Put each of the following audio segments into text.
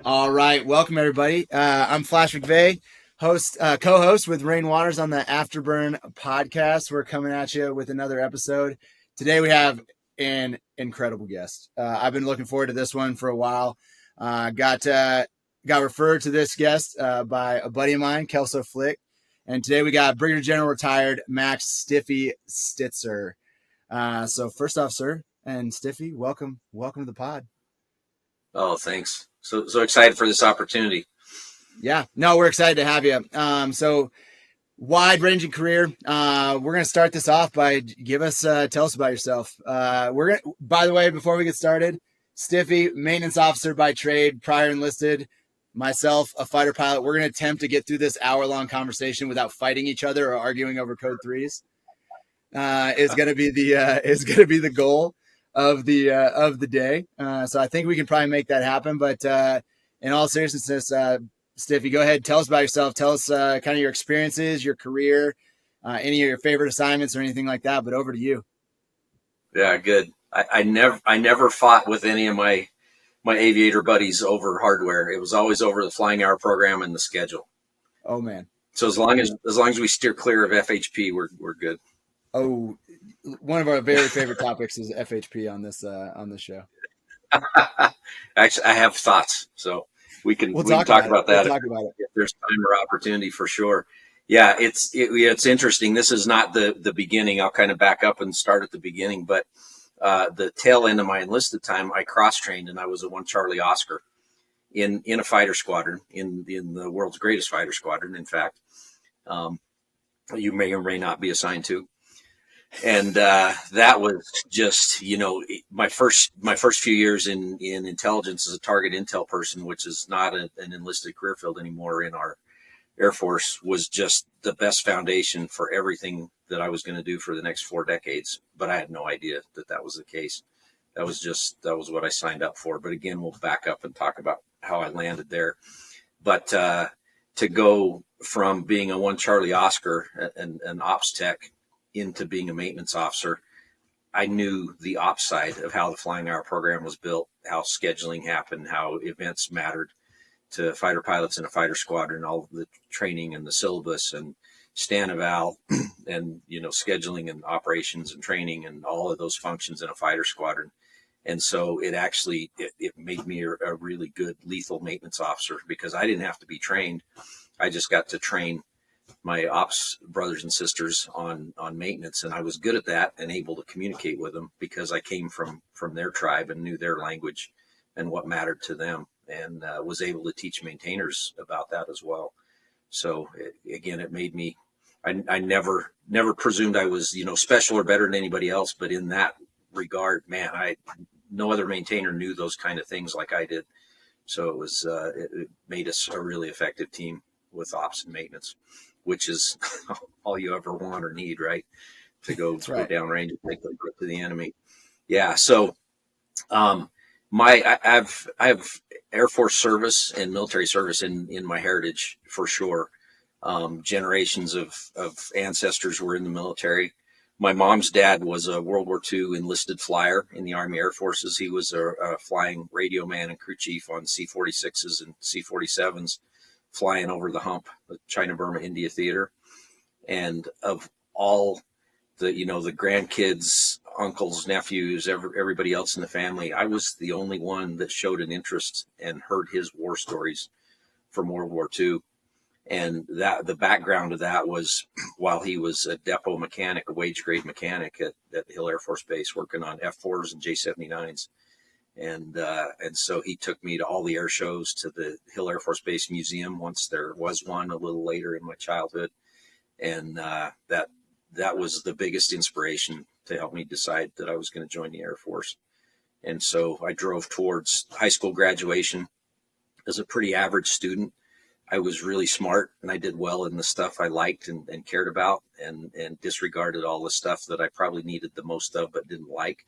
All right, welcome everybody. I'm Flash McVay, co-host with Rain Waters on the Afterburn podcast. We're coming at you with another episode. Today we have an incredible guest. I've been looking forward to this one for a while. Got referred to this guest by a buddy of mine, Kelso Flick, and today we got Brigadier General retired Max Stiffy Stitzer. So first off, sir, and Stiffy, welcome to the pod. Oh, thanks. So excited for this opportunity. Yeah, no, we're excited to have you. So wide-ranging career. We're going to start this off by tell us about yourself. By the way, before we get started, Stiffy, maintenance officer by trade, prior enlisted. Myself, a fighter pilot. We're going to attempt to get through this hour-long conversation without fighting each other or arguing over code 3s. Is going to be the goal of the day. So I think we can probably make that happen. But in all seriousness, Stiffy, go ahead, tell us about yourself. Tell us kind of your experiences, your career, any of your favorite assignments or anything like that. But over to you. Yeah, good. I never fought with any of my aviator buddies over hardware. It was always over the flying hour program and the schedule. Oh man. So as long as we steer clear of FHP, we're good. Oh, one of our very favorite topics is FHP on this show. Actually, I have thoughts, so we can talk about that. We'll talk about it if there's time or opportunity, for sure. Yeah, it's interesting. This is not the beginning. I'll kind of back up and start at the beginning, but the tail end of my enlisted time, I cross-trained, and I was a 1 Charlie Oscar in a fighter squadron, in the world's greatest fighter squadron, in fact. You may or may not be assigned to. And that was just, my first few years in intelligence as a target intel person, which is not an enlisted career field anymore in our Air Force, was just the best foundation for everything that I was going to do for the next 4 decades. But I had no idea that was the case. That was what I signed up for. But again, we'll back up and talk about how I landed there. But to go from being a 1 Charlie Oscar and an ops tech into being a maintenance officer, I knew the ops side of how the flying hour program was built, how scheduling happened, how events mattered to fighter pilots in a fighter squadron, all of the training and the syllabus and stand eval and, scheduling and operations and training and all of those functions in a fighter squadron. And so it made me a really good lethal maintenance officer because I didn't have to be trained. I just got to train my ops brothers and sisters on maintenance, and I was good at that and able to communicate with them because I came from their tribe and knew their language and what mattered to them, and was able to teach maintainers about that as well. So it made me. I never presumed I was special or better than anybody else, but in that regard, man, no other maintainer knew those kind of things like I did. So it made us a really effective team with ops and maintenance, which is all you ever want or need, right? To go downrange and take the grip to the enemy. Yeah. So, I have Air Force service and military service in my heritage for sure. Generations of ancestors were in the military. My mom's dad was a World War II enlisted flyer in the Army Air Forces. He was a flying radio man and crew chief on C-46s and C-47s. Flying over the hump, the China-Burma-India theater. And of all the grandkids, uncles, nephews, everybody else in the family, I was the only one that showed an interest and heard his war stories from World War II. And the background of that was while he was a depot mechanic, a wage grade mechanic at Hill Air Force Base working on F-4s and J-79s. And so he took me to all the air shows, to the Hill Air Force Base Museum once there was one a little later in my childhood. And that was the biggest inspiration to help me decide that I was going to join the Air Force. And so I drove towards high school graduation as a pretty average student. I was really smart and I did well in the stuff I liked and cared about, and disregarded all the stuff that I probably needed the most of but didn't like.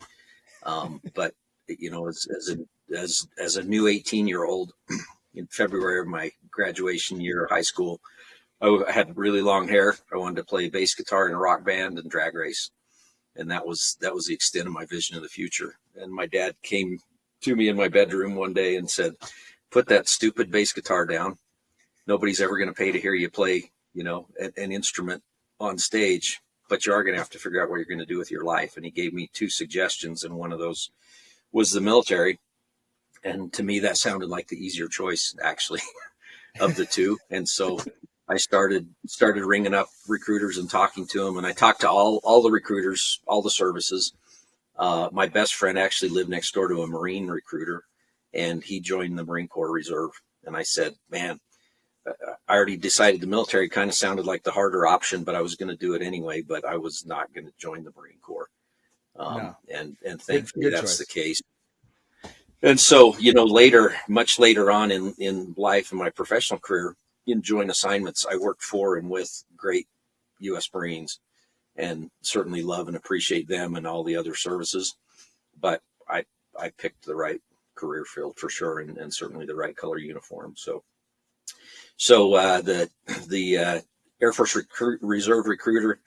But as a new 18-year-old in February of my graduation year of high school, I had really long hair. I wanted to play bass guitar in a rock band and drag race. And that was the extent of my vision of the future. And my dad came to me in my bedroom one day and said, "Put that stupid bass guitar down. Nobody's ever going to pay to hear you play, an instrument on stage, but you are going to have to figure out what you're going to do with your life." And he gave me 2 suggestions, and one of those was the military. And to me, that sounded like the easier choice, actually, of the 2. And so I started ringing up recruiters and talking to them. And I talked to all the recruiters, all the services. My best friend actually lived next door to a Marine recruiter, and he joined the Marine Corps Reserve. And I said, "Man, I already decided the military kind of sounded like the harder option, but I was going to do it anyway, but I was not going to join the Marine Corps." No. And thankfully good that's choice. the case. And so, much later on in life, in my professional career, in joint assignments, I worked for and with great U.S. Marines, and certainly love and appreciate them and all the other services. But I picked the right career field for sure, and certainly the right color uniform. So the Air Force Reserve recruiter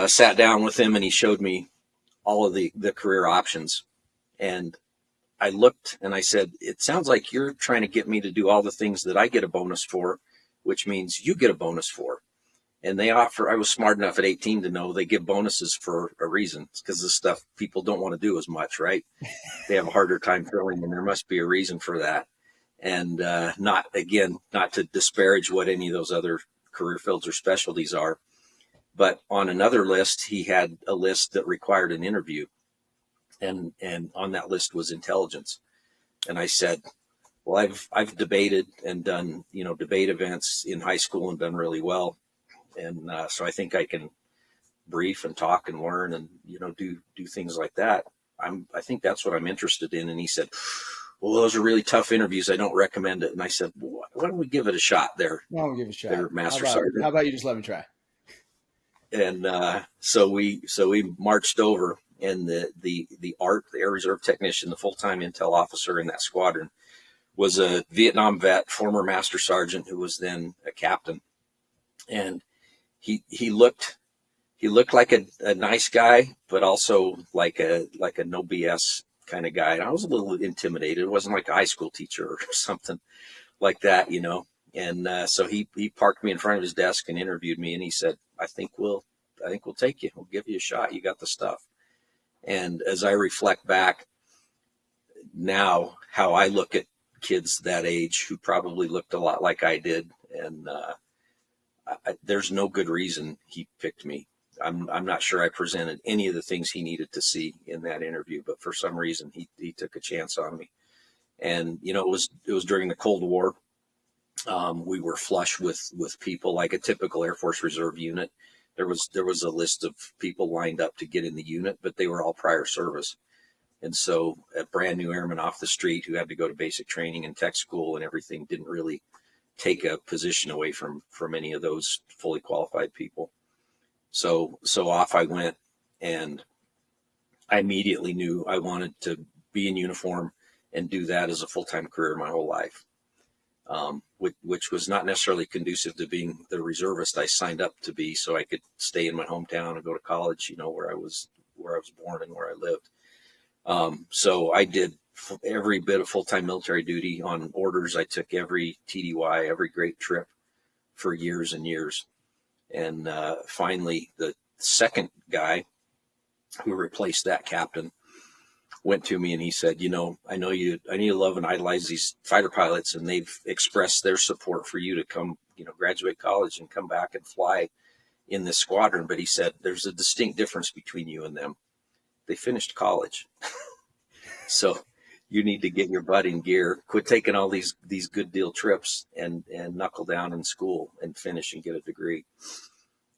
sat down with him, and he showed me all of the career options. And I looked and I said, "It sounds like you're trying to get me to do all the things that I get a bonus for, which means you get a bonus for." And I was smart enough at 18 to know they give bonuses for a reason. It's because the stuff people don't want to do as much, right? They have a harder time filling, and there must be a reason for that. And not to disparage what any of those other career fields or specialties are. But on another list, he had a list that required an interview. And on that list was intelligence. And I said, "Well, I've debated and done, debate events in high school and done really well. And so I think I can brief and talk and learn and, do things like that. I think that's what I'm interested in." And he said, "Well, those are really tough interviews. I don't recommend it." And I said, "Well, why don't we give it a shot there?" Why don't we give it a shot? There, Master Sergeant. How about you just let me try? And so we marched over, and the Air Reserve technician, the full-time intel officer in that squadron, was a Vietnam vet, former Master Sergeant, who was then a captain. And he looked like a nice guy, but also like a no BS kind of guy. And I was a little intimidated. It wasn't like a high school teacher or something like that, And so he parked me in front of his desk and interviewed me, and he said, I think we'll take you. We'll give you a shot. You got the stuff." And as I reflect back now, how I look at kids that age who probably looked a lot like I did, and there's no good reason he picked me. I'm not sure I presented any of the things he needed to see in that interview, but for some reason he took a chance on me. And it was during the Cold War. We were flush with people, like a typical Air Force Reserve unit. There was a list of people lined up to get in the unit, but they were all prior service. And so a brand new airman off the street who had to go to basic training and tech school and everything didn't really take a position away from any of those fully qualified people. So off I went, and I immediately knew I wanted to be in uniform and do that as a full-time career my whole life. Which was not necessarily conducive to being the reservist I signed up to be, so I could stay in my hometown and go to college, where I was born and where I lived. So I did every bit of full-time military duty on orders. I took every TDY, every great trip for years and years. And finally, the second guy who replaced that captain went to me and he said, I know you love and idolize these fighter pilots, and they've expressed their support for you to come, graduate college and come back and fly in this squadron. But he said, there's a distinct difference between you and them. They finished college. So you need to get your butt in gear, quit taking all these good deal trips, and knuckle down in school and finish and get a degree.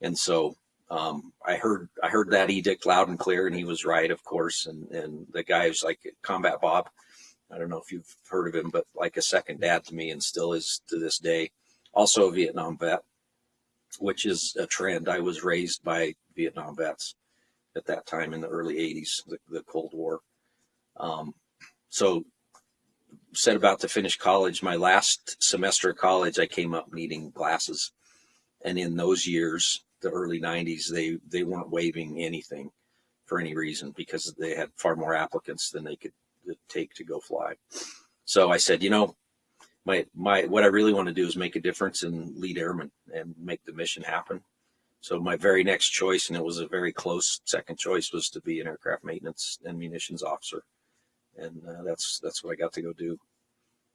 And so I heard that edict loud and clear, and he was right, of course. And the guy was like Combat Bob. I don't know if you've heard of him, but like a second dad to me, and still is to this day. Also a Vietnam vet, which is a trend. I was raised by Vietnam vets at that time in the early 80s, the Cold War. So set about to finish college. My last semester of college, I came up needing glasses. And in those years, the early 90s, they weren't waiving anything for any reason, because they had far more applicants than they take to go fly. So I said, what I really want to do is make a difference and lead airmen and make the mission happen. So my very next choice, and it was a very close second choice, was to be an aircraft maintenance and munitions officer. And that's what I got to go do.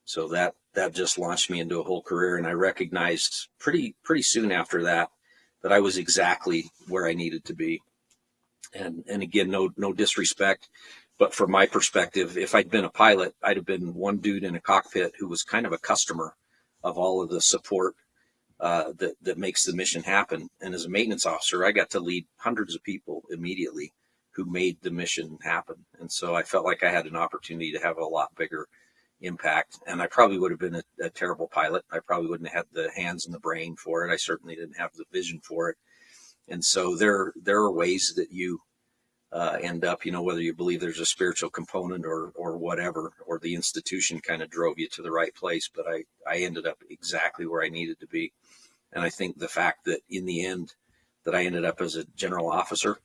So that just launched me into a whole career. And I recognized pretty soon after that I was exactly where I needed to be. And again, no disrespect, but from my perspective, if I'd been a pilot, I'd have been one dude in a cockpit who was kind of a customer of all of the support that makes the mission happen. And as a maintenance officer, I got to lead hundreds of people immediately who made the mission happen. And so I felt like I had an opportunity to have a lot bigger impact. And I probably would have been a terrible pilot. I probably wouldn't have had the hands and the brain for it. I certainly didn't have the vision for it. And so there are ways that you end up, whether you believe there's a spiritual component or whatever, or the institution kind of drove you to the right place. But I ended up exactly where I needed to be. And I think the fact that in the end that I ended up as a general officer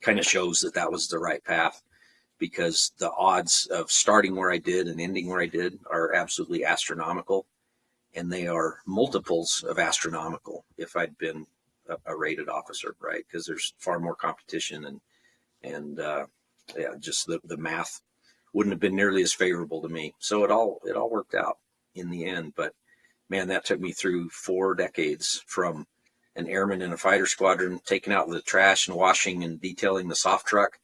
kind of shows that was the right path, because the odds of starting where I did and ending where I did are absolutely astronomical. And they are multiples of astronomical if I'd been a rated officer, right? Because there's far more competition and just the math wouldn't have been nearly as favorable to me. So it all worked out in the end. But man, that took me through 4 decades, from an airman in a fighter squadron, taking out the trash and washing and detailing the soft truck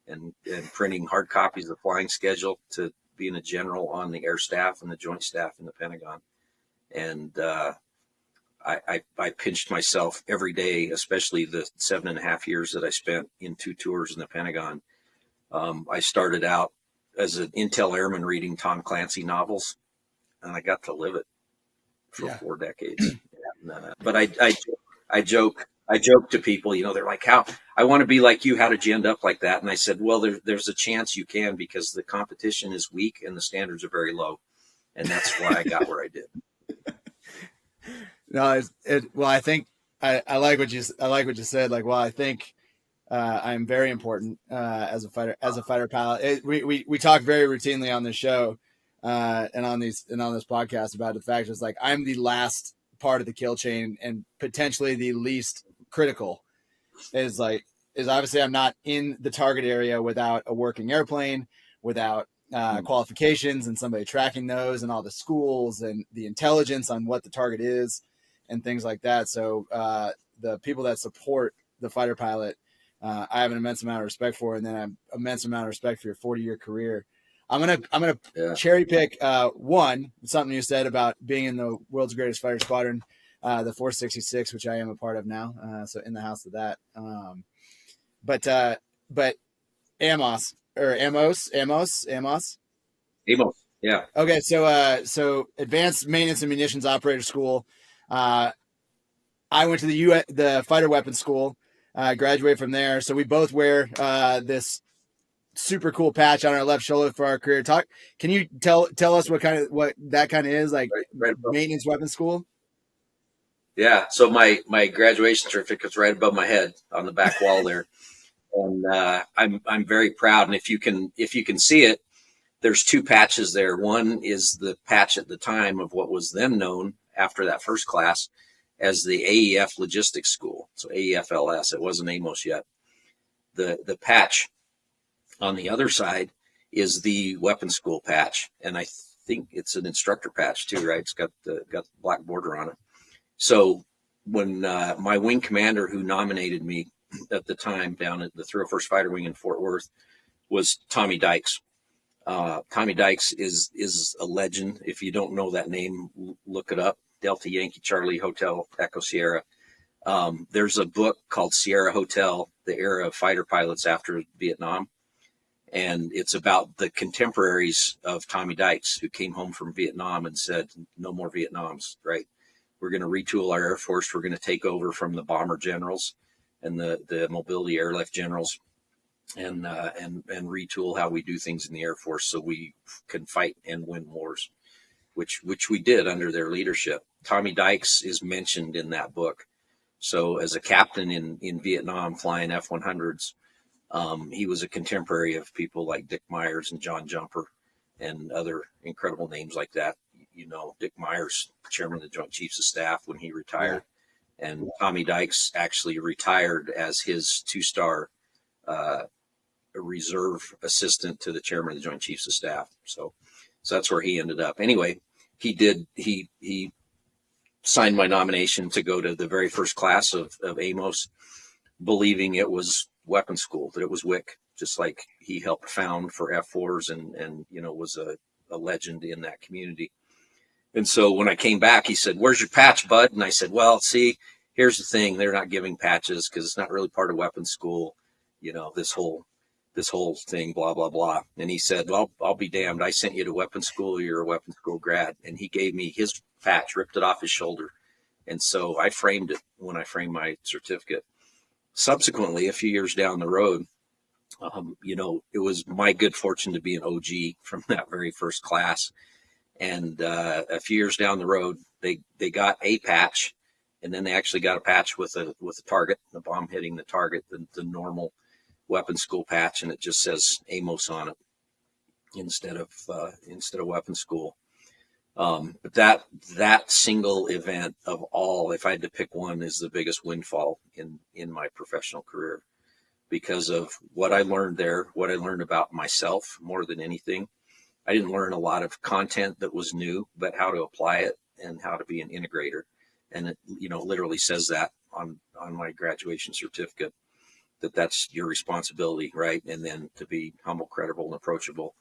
and printing hard copies of the flying schedule, to being a general on the air staff and the joint staff in the Pentagon. And I pinched myself every day, especially the 7.5 years that I spent in 2 tours in the Pentagon. I started out as an intel airman reading Tom Clancy novels, and I got to live it for 4 decades. But I joke to people, they're like, how I want to be like you. How did you end up like that? And I said, well, there's a chance you can, because the competition is weak and the standards are very low. And that's why I got where I did. No, well, I think I like what you said. Like, well, I think I'm very important as a fighter pilot. We talk very routinely on this show and on this podcast about the fact it's like I'm the last part of the kill chain and potentially the least critical. Is obviously I'm not in the target area without a working airplane, without qualifications and somebody tracking those, and all the schools and the intelligence on what the target is and things like that. So the people that support the fighter pilot, I have an immense amount of respect for, and then I have an immense amount of respect for your 40-year career. I'm gonna cherry pick something you said about being in the world's greatest fighter squadron, the 466, which I am a part of now. So in the house of that. But AMOS or AMOS. Yeah. Okay. So Advanced Maintenance and Munitions Operator School. I went to the Fighter Weapons School, graduated from there. So we both wear this super cool patch on our left shoulder for our career. Can you tell us what that kind of is, like right maintenance weapons school? Yeah. So my graduation certificate's right above my head on the back wall there. And I'm very proud. And if you can see it, there's 2 patches there. One is the patch at the time of what was then known after that first class as the AEF Logistics School. So AEFLS, it wasn't AMOS yet. The patch on the other side is the weapons school patch. And I think it's an instructor patch too, right? It's got the black border on it. So when my wing commander who nominated me at the time down at the 301st Fighter Wing in Fort Worth was Tommy Dykes. Tommy Dykes is a legend. If you don't know that name, look it up. Delta Yankee Charlie Hotel Echo Sierra. There's a book called Sierra Hotel, the Era of Fighter Pilots After Vietnam. And it's about the contemporaries of Tommy Dykes who came home from Vietnam and said, no more Vietnams, right? We're going to retool our Air Force. We're going to take over from the bomber generals and the mobility airlift generals and retool how we do things in the Air Force so we can fight and win wars, which we did under their leadership. Tommy Dykes is mentioned in that book. So as a captain in Vietnam flying F-100s, He was a contemporary of people like Dick Myers and John Jumper and other incredible names like that. You know, Dick Myers, chairman of the Joint Chiefs of Staff when he retired, and Tommy Dykes actually retired as his 2-star reserve assistant to the chairman of the Joint Chiefs of Staff. So that's where he ended up. Anyway, he signed my nomination to go to the very first class of AMOS, believing it was weapons school, that it was WIC, just like he helped found for F4s and you know, was a legend in that community. And so when I came back, he said, "Where's your patch, bud?" And I said, "Well, see, here's the thing. They're not giving patches because it's not really part of weapons school. You know, this whole thing, blah, blah, blah." And he said, "Well, I'll be damned. I sent you to weapons school. You're a weapons school grad." And he gave me his patch, ripped it off his shoulder. And so I framed it when I framed my certificate. Subsequently, a few years down the road, you know, it was my good fortune to be an OG from that very first class. And a few years down the road, they got a patch, and then they actually got a patch with a target, the bomb hitting the target, the normal weapons school patch, and it just says AMOS on it instead of weapons school. But that single event of all, if I had to pick one, is the biggest windfall in my professional career, because of what I learned there, what I learned about myself more than anything. I didn't learn a lot of content that was new, but how to apply it and how to be an integrator. And it, you know, literally says that on my graduation certificate, that's your responsibility, right? And then to be humble, credible, and approachable,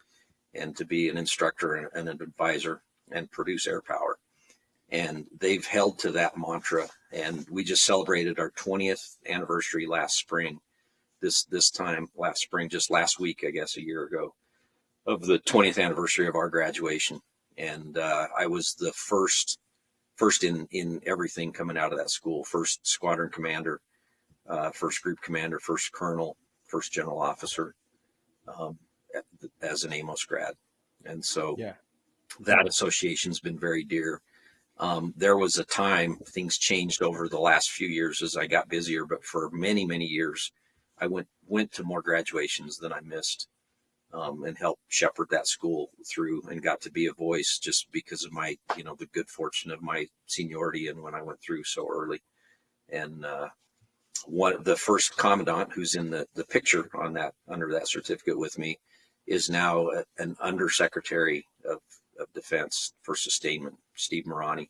and to be an instructor and an advisor and produce air power. And they've held to that mantra. And we just celebrated our 20th anniversary last spring. This time last spring, just last week, I guess, a year ago, of the 20th anniversary of our graduation. And I was the first in everything coming out of that school. First squadron commander, first group commander, first colonel, first general officer, as an AMOS grad. And so that association's been very dear. There was a time, things changed over the last few years as I got busier, but for many, many years, I went to more graduations than I missed. And helped shepherd that school through, and got to be a voice just because of my, you know, the good fortune of my seniority and when I went through so early. And the first commandant who's in the picture on that, under that certificate with me, is now an undersecretary of defense for sustainment, Steve Marani.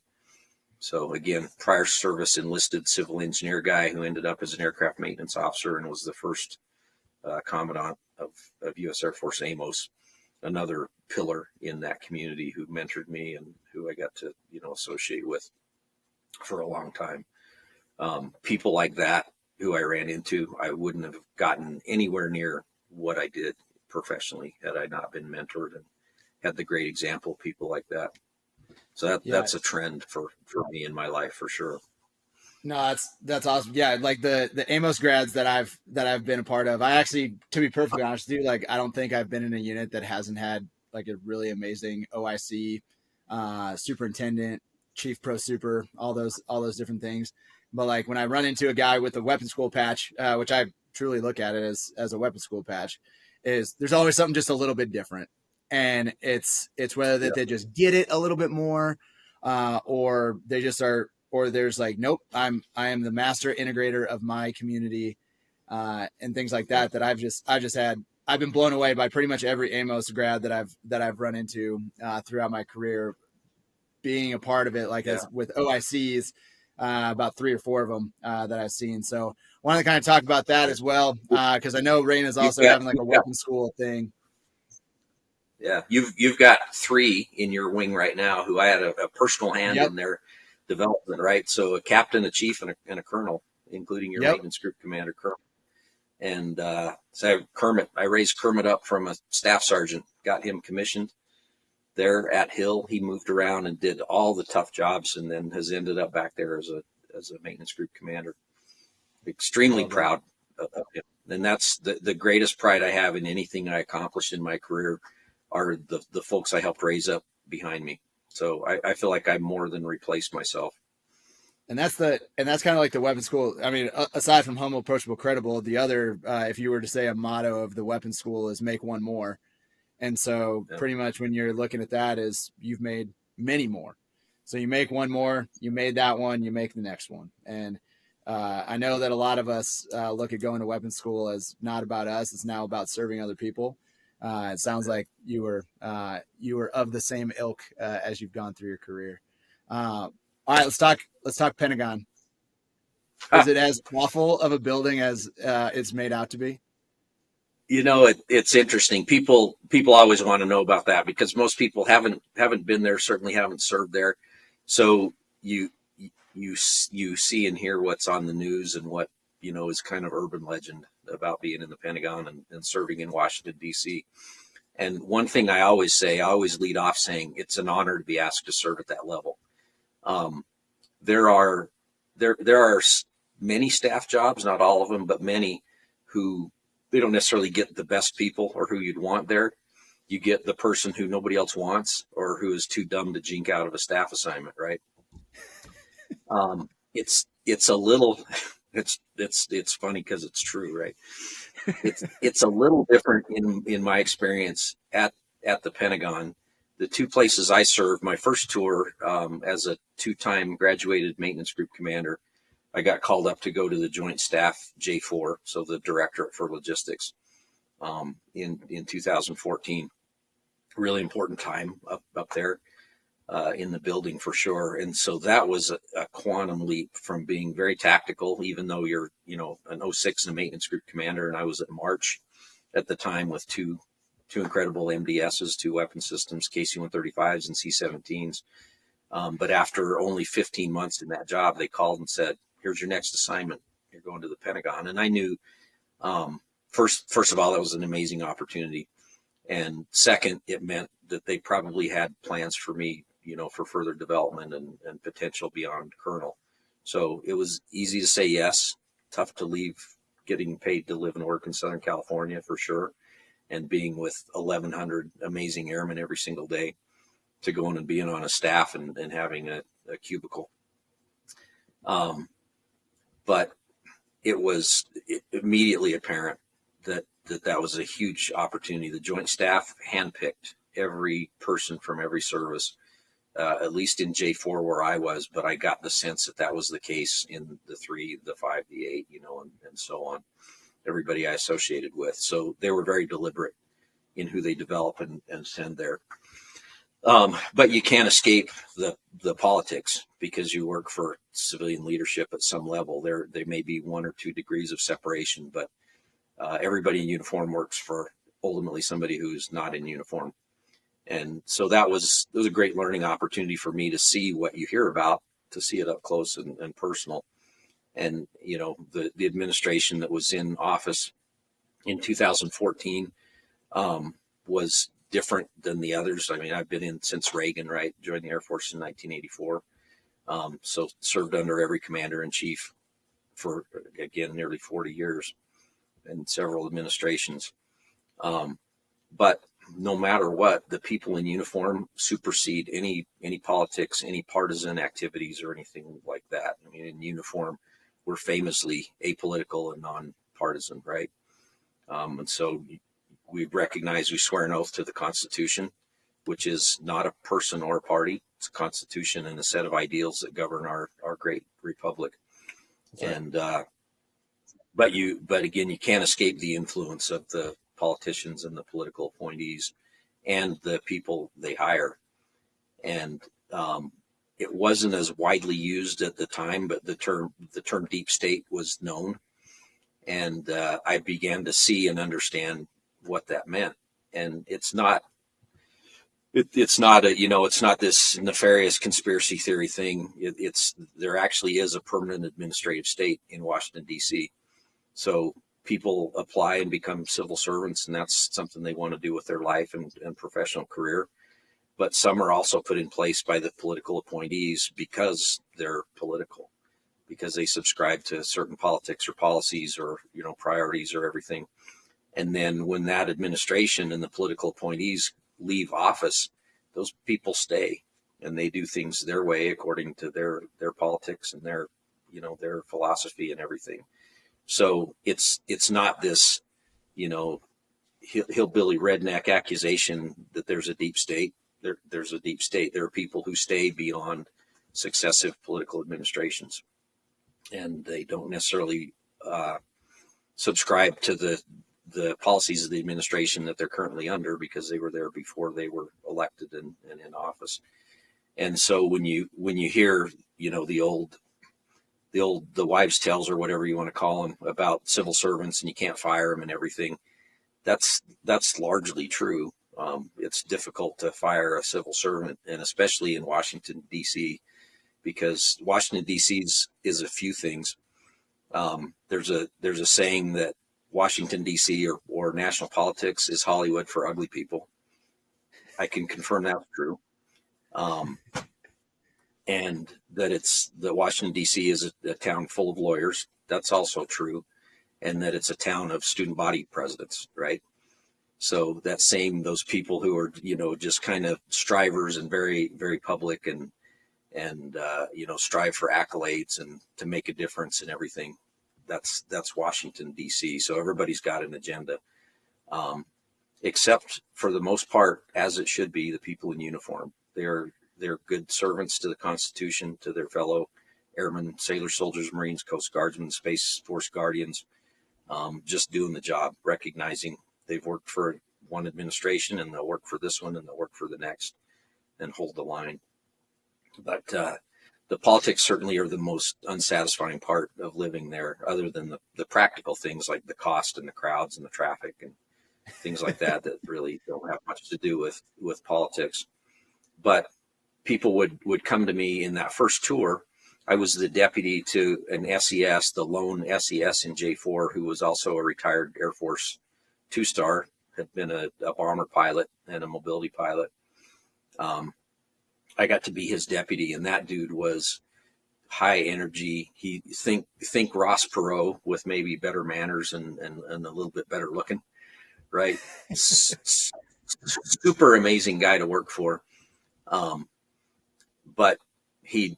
So again, prior service enlisted civil engineer guy who ended up as an aircraft maintenance officer and was the first commandant of U.S. Air Force AMOS, another pillar in that community who mentored me and who I got to, you know, associate with for a long time. People like that who I ran into, I wouldn't have gotten anywhere near what I did professionally had I not been mentored and had the great example of people like that. So that's a trend for me in my life for sure. No, that's awesome. Yeah, like the AMOS grads that I've been a part of, I actually, to be perfectly honest with you, like I don't think I've been in a unit that hasn't had like a really amazing OIC, superintendent, chief pro super, all those different things. But like when I run into a guy with a weapons school patch, which I truly look at it as a weapons school patch, is there's always something just a little bit different. And it's whether that they just get it a little bit more, or they just are, or there's like, nope, I am the master integrator of my community, and things like that. That I've been blown away by pretty much every AMOS grad that I've run into throughout my career, being a part of it. Like as with OICs, about 3 or 4 of them that I've seen. So I wanted to kind of talk about that as well, because I know Rain is also having like a weapons school thing. Yeah, you've got 3 in your wing right now who I had a personal hand in their development, right? So a captain, a chief, and a colonel, including your maintenance group commander, Colonel. And so I raised Kermit up from a staff sergeant, got him commissioned there at Hill. He moved around and did all the tough jobs, and then has ended up back there as a maintenance group commander. Extremely proud of him. And that's the greatest pride I have in anything I accomplished in my career, are the folks I helped raise up behind me. So I feel like I more than replaced myself. And that's kind of like the weapon school. I mean, aside from humble, approachable, credible, the other, if you were to say a motto of the weapon school is make one more. And so pretty much when you're looking at that is you've made many more. So you make one more, you made that one, you make the next one. And I know that a lot of us look at going to weapons school as not about us. It's now about serving other people. It sounds like you were of the same ilk as you've gone through your career. All right, let's talk Pentagon. Is it as awful of a building as it's made out to be? You know, it's interesting. People always want to know about that because most people haven't been there, certainly haven't served there. So you see and hear what's on the news and what, you know, is kind of urban legend about being in the Pentagon and serving in Washington, D.C. And one thing I always lead off saying it's an honor to be asked to serve at that level. There are many staff jobs, not all of them, but many who they don't necessarily get the best people or who you'd want there. You get the person who nobody else wants or who is too dumb to jink out of a staff assignment, right? It's a little, it's funny because it's true, right? It's a little different in my experience at the Pentagon. The two places I served, my first tour as a 2-time graduated maintenance group commander, I got called up to go to the Joint Staff J4, so the Directorate for Logistics, in 2014. Really important time up there in the building for sure. And so that was a quantum leap from being very tactical, even though you're, you know, an 06 and a maintenance group commander, and I was at March at the time with two incredible MDSs, 2 weapon systems, KC-135s and C-17s. But after only 15 months in that job, they called and said, here's your next assignment. You're going to the Pentagon. And I knew, first of all, that was an amazing opportunity. And second, it meant that they probably had plans for me, you know, for further development and potential beyond colonel. So it was easy to say yes, tough to leave getting paid to live and work in Southern California for sure. And being with 1,100 amazing airmen every single day to going and being on a staff and having a cubicle. But it was immediately apparent that was a huge opportunity. The Joint Staff handpicked every person from every service, at least in J4 where I was, but I got the sense that was the case in the 3, the 5, the 8, you know, and so on, everybody I associated with. So they were very deliberate in who they develop and send there. But you can't escape the politics because you work for civilian leadership at some level. There may be 1 or 2 degrees of separation, but everybody in uniform works for ultimately somebody who's not in uniform. And so it was a great learning opportunity for me to see what you hear about, to see it up close and personal. And, you know, the administration that was in office in 2014 was different than the others. I mean, I've been in since Reagan, right? Joined the Air Force in 1984. So served under every commander in chief for, again, nearly 40 years and several administrations. But no matter what, the people in uniform supersede any politics, any partisan activities or anything like that. I mean, in uniform, we're famously apolitical and nonpartisan, right? And so we recognize, we swear an oath to the Constitution, which is not a person or a party. It's a Constitution and a set of ideals that govern our great republic. Right. And but again, you can't escape the influence of the politicians and the political appointees and the people they hire. And it wasn't as widely used at the time, but the term deep state was known. And I began to see and understand what that meant. And it's not this nefarious conspiracy theory thing. There actually is a permanent administrative state in Washington, D.C. So people apply and become civil servants, and that's something they want to do with their life and professional career. But some are also put in place by the political appointees because they're political, because they subscribe to certain politics or policies or, you know, priorities or everything. And then when that administration and the political appointees leave office, those people stay. and they do things their way according to their politics and their, their philosophy and everything. So it's not this, hillbilly redneck accusation that there's a deep state. There's a deep state. There are people who stay beyond successive political administrations, and they don't necessarily subscribe to the policies of the administration that they're currently under because they were there before they were elected and in office. And so when you hear, the wives' tales or whatever you want to call them about civil servants and you can't fire them and everything, that's largely true. It's difficult to fire a civil servant, and especially in Washington, D.C., because Washington, D.C. is a few things. There's a saying that Washington, D.C. or national politics is Hollywood for ugly people. I can confirm that's true. And that Washington, D.C. is a town full of lawyers. That's also true. And that it's a town of student body presidents, right? So those people who are, just kind of strivers and very, very public and strive for accolades and to make a difference in everything. That's Washington, D.C. So everybody's got an agenda, except for the most part, as it should be, the people in uniform. They're good servants to the Constitution, to their fellow airmen, sailors, soldiers, Marines, Coast Guardsmen, Space Force Guardians, just doing the job, recognizing they've worked for one administration and they'll work for this one and they'll work for the next and hold the line. But the politics certainly are the most unsatisfying part of living there, other than the practical things like the cost and the crowds and the traffic and things like that really don't have much to do with politics. But people would come to me in that first tour. I was the deputy to an SES, the lone SES in J4, who was also a retired Air Force 2-star, had been a bomber pilot and a mobility pilot. I got to be his deputy, and that dude was high energy. He think Ross Perot with maybe better manners and a little bit better looking, right? Super amazing guy to work for. But he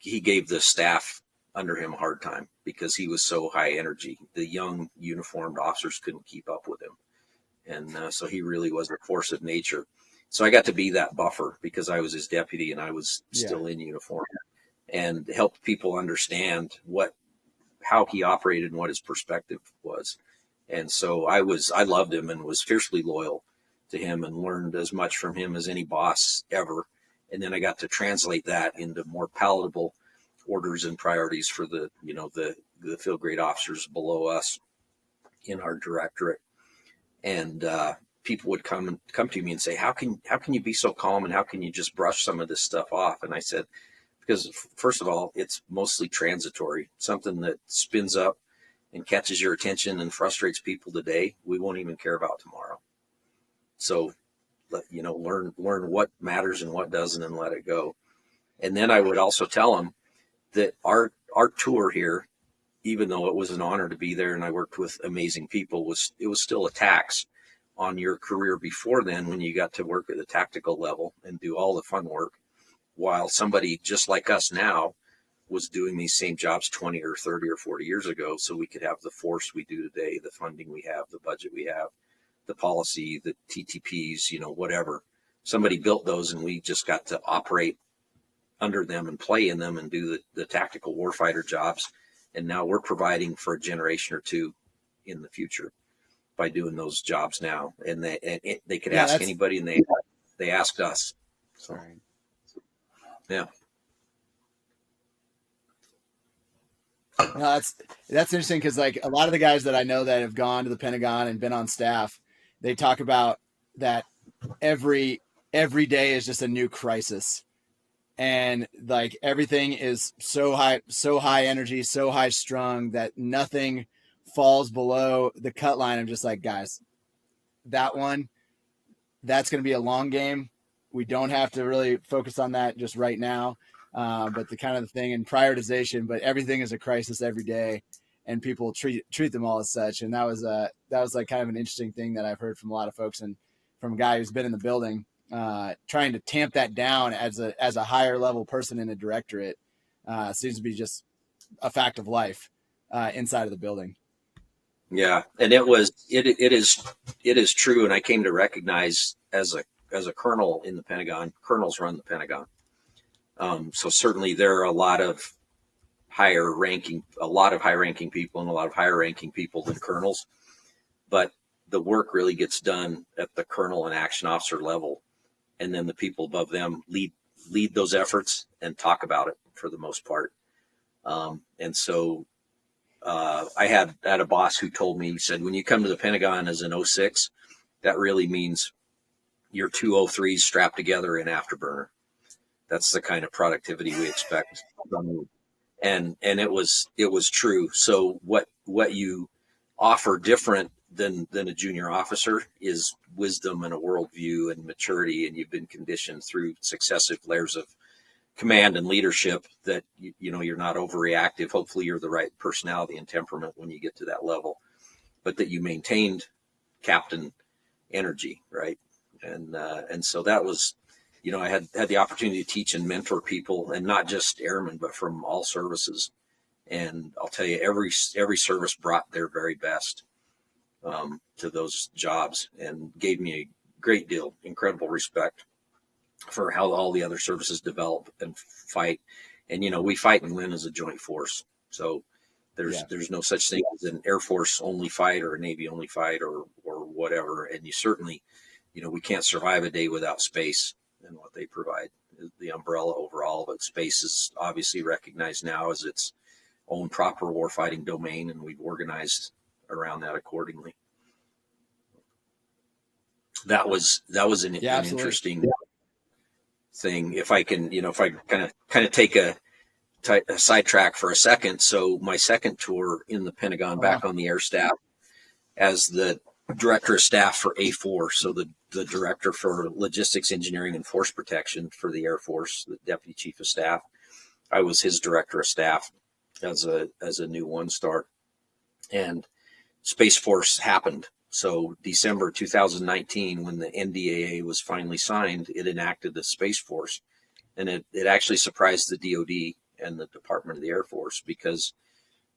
gave the staff under him a hard time because he was so high energy. The young uniformed officers couldn't keep up with him. And so he really was a force of nature. So I got to be that buffer because I was his deputy and I was still in uniform, and helped people understand how he operated and what his perspective was. And so I loved him and was fiercely loyal to him and learned as much from him as any boss ever. And then I got to translate that into more palatable orders and priorities for the field grade officers below us in our directorate. And people would come to me and say, how can you be so calm, and how can you just brush some of this stuff off? And I said, because first of all, it's mostly transitory, something that spins up and catches your attention and frustrates people today, we won't even care about tomorrow. So, learn what matters and what doesn't, and let it go. And then I would also tell them that our tour here, even though it was an honor to be there and I worked with amazing people, it was still a tax on your career before then, when you got to work at the tactical level and do all the fun work, while somebody just like us now was doing these same jobs 20 or 30 or 40 years ago, so we could have the force we do today, the funding we have, the budget we have, the policy, the TTPs, whatever. Somebody built those and we just got to operate under them and play in them and do the tactical warfighter jobs. And now we're providing for a generation or two in the future by doing those jobs now. And they could ask anybody, and they asked us. So, yeah. No, that's interesting, because like a lot of the guys that I know that have gone to the Pentagon and been on staff, they talk about that every day is just a new crisis, and like everything is so high energy, so high strung that nothing falls below the cut line. I'm just like, guys, that's going to be a long game. We don't have to really focus on that just right now. But the kind of thing in prioritization, but everything is a crisis every day, and people treat them all as such. And that was like kind of an interesting thing that I've heard from a lot of folks, and from a guy who's been in the building trying to tamp that down as a higher level person in a directorate seems to be just a fact of life inside of the building. Yeah, and it is true, and I came to recognize as a colonel in the Pentagon, colonels run the Pentagon. So certainly there are a lot of high ranking people and a lot of higher ranking people than colonels, but the work really gets done at the colonel and action officer level, and then the people above them lead those efforts and talk about it for the most part. And so I had a boss who told me, he said, when you come to the Pentagon as an 06, that really means you're two 03s strapped together in Afterburner. That's the kind of productivity we expect from you. And it was true. So what you offer different than a junior officer is wisdom and a worldview and maturity, and you've been conditioned through successive layers of command and leadership that you're not overreactive. Hopefully you're the right personality and temperament when you get to that level, but that you maintained captain energy, right? And so that was, I had the opportunity to teach and mentor people, and not just airmen, but from all services. And I'll tell you, every service brought their very best to those jobs, and gave me a great deal, incredible respect for how all the other services develop and fight. And, we fight and win as a joint force. So there's no such thing as an Air Force only fight or a Navy only fight or whatever. And you certainly, we can't survive a day without space and what they provide. The umbrella overall, but space is obviously recognized now as its own proper warfighting domain, and we've organized around that accordingly. That was an interesting thing. If I can, if I kind of take a sidetrack for a second. So my second tour in the Pentagon, back on the air staff as the director of staff for A4. So the director for logistics, engineering, and force protection for the Air Force, the deputy chief of staff. I was his director of staff as a new one-star, and Space Force happened. So December 2019, when the NDAA was finally signed, it enacted the Space Force, and it actually surprised the DoD and the Department of the Air Force, because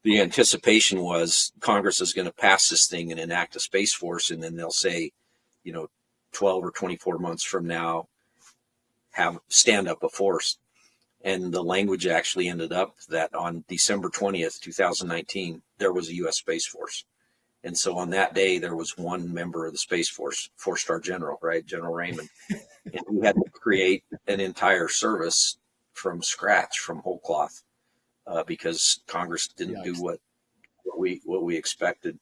the anticipation was Congress is going to pass this thing and enact a Space Force, and then they'll say, 12 or 24 months from now, stand up a force. And the language actually ended up that on December 20th, 2019, there was a U.S. Space Force. And so on that day, there was one member of the Space Force, 4-star general, right? General Raymond. And we had to create an entire service from scratch, from whole cloth, because Congress didn't do what we expected.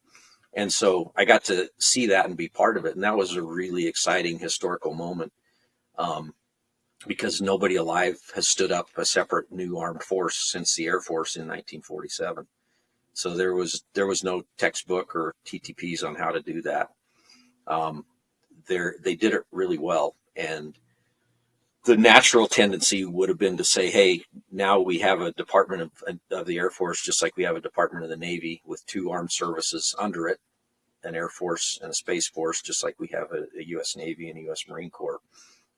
And so I got to see that and be part of it. And that was a really exciting historical moment, because nobody alive has stood up a separate new armed force since the Air Force in 1947. So there was no textbook or TTPs on how to do that. They did it really well. And the natural tendency would have been to say, hey, now we have a department of the Air Force, just like we have a department of the Navy with two armed services under it, an Air Force and a Space Force, just like we have a U.S. Navy and a U.S. Marine Corps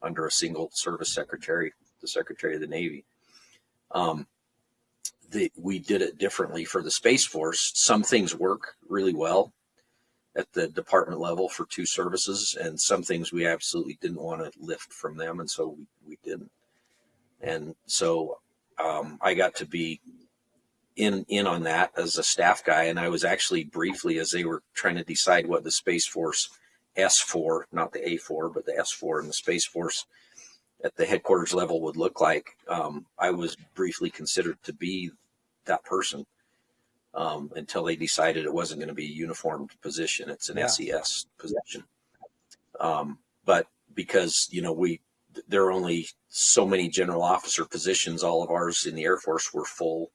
under a single service secretary, the Secretary of the Navy. We did it differently for the Space Force. Some things work really well at the department level for two services, and some things we absolutely didn't want to lift from them, and so we didn't. And so I got to be in on that as a staff guy, and I was actually briefly, as they were trying to decide what the Space Force S4, not the A4, but the S4 and the Space Force at the headquarters level would look like, I was briefly considered to be that person until they decided it wasn't going to be a uniformed position. It's an SES position. But because, there are only so many general officer positions, all of ours in the Air Force were full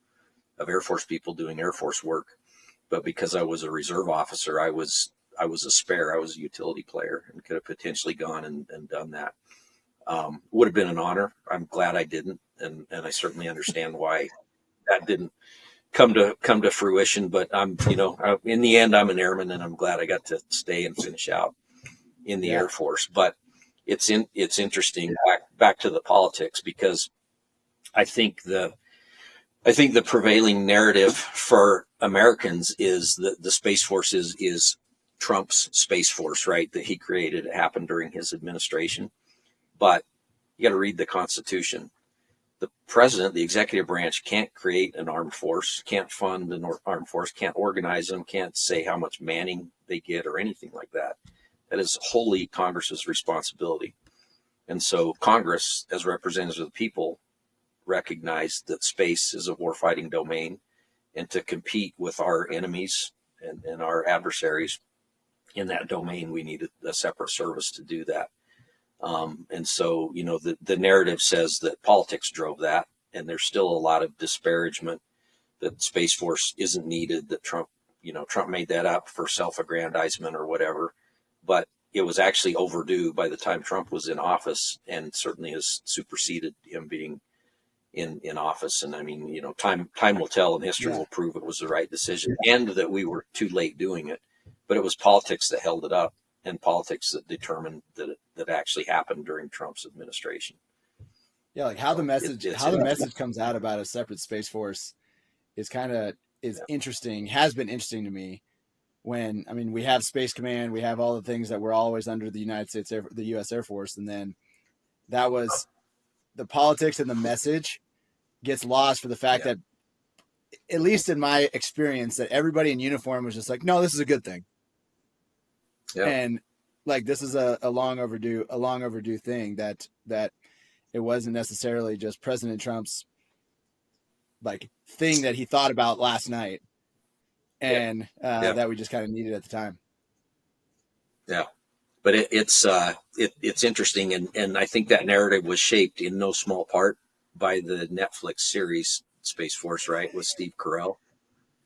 of Air Force people doing Air Force work. But because I was a reserve officer, I was a spare. I was a utility player and could have potentially gone and done that. Would have been an honor. I'm glad I didn't. And I certainly understand why that didn't come to fruition. But in the end, I'm an airman, and I'm glad I got to stay and finish out in the Air Force. But it's interesting back to the politics, because I think the prevailing narrative for Americans is that the Space Force is Trump's Space Force, right? That he created. It happened during his administration. But you got to read the Constitution. The president, the executive branch, can't create an armed force, can't fund an armed force, can't organize them, can't say how much manning they get or anything like that. That is wholly Congress's responsibility. And so Congress, as representatives of the people, recognized that space is a warfighting domain, and to compete with our enemies and our adversaries in that domain, we need a separate service to do that. And so, the narrative says that politics drove that, and there's still a lot of disparagement that Space Force isn't needed, that Trump made that up for self-aggrandizement or whatever. But it was actually overdue by the time Trump was in office, and certainly has superseded him being in office. And I mean, time will tell, and history will prove it was the right decision, and that we were too late doing it. But it was politics that held it up, and politics that determined that actually happened during Trump's administration. Yeah, like how the message comes out about a separate Space Force is interesting, has been interesting to me. When, I mean, we have Space Command, we have all the things that were always under the United States, the U.S. Air Force, and then that was the politics, and the message gets lost for the fact that, at least in my experience, that everybody in uniform was just like, no, this is a good thing. Yeah. And like, this is a long overdue thing, that it wasn't necessarily just President Trump's like thing that he thought about last night, and that we just kind of needed at the time. Yeah. But it's interesting, and I think that narrative was shaped in no small part by the Netflix series Space Force, right, with Steve Carell,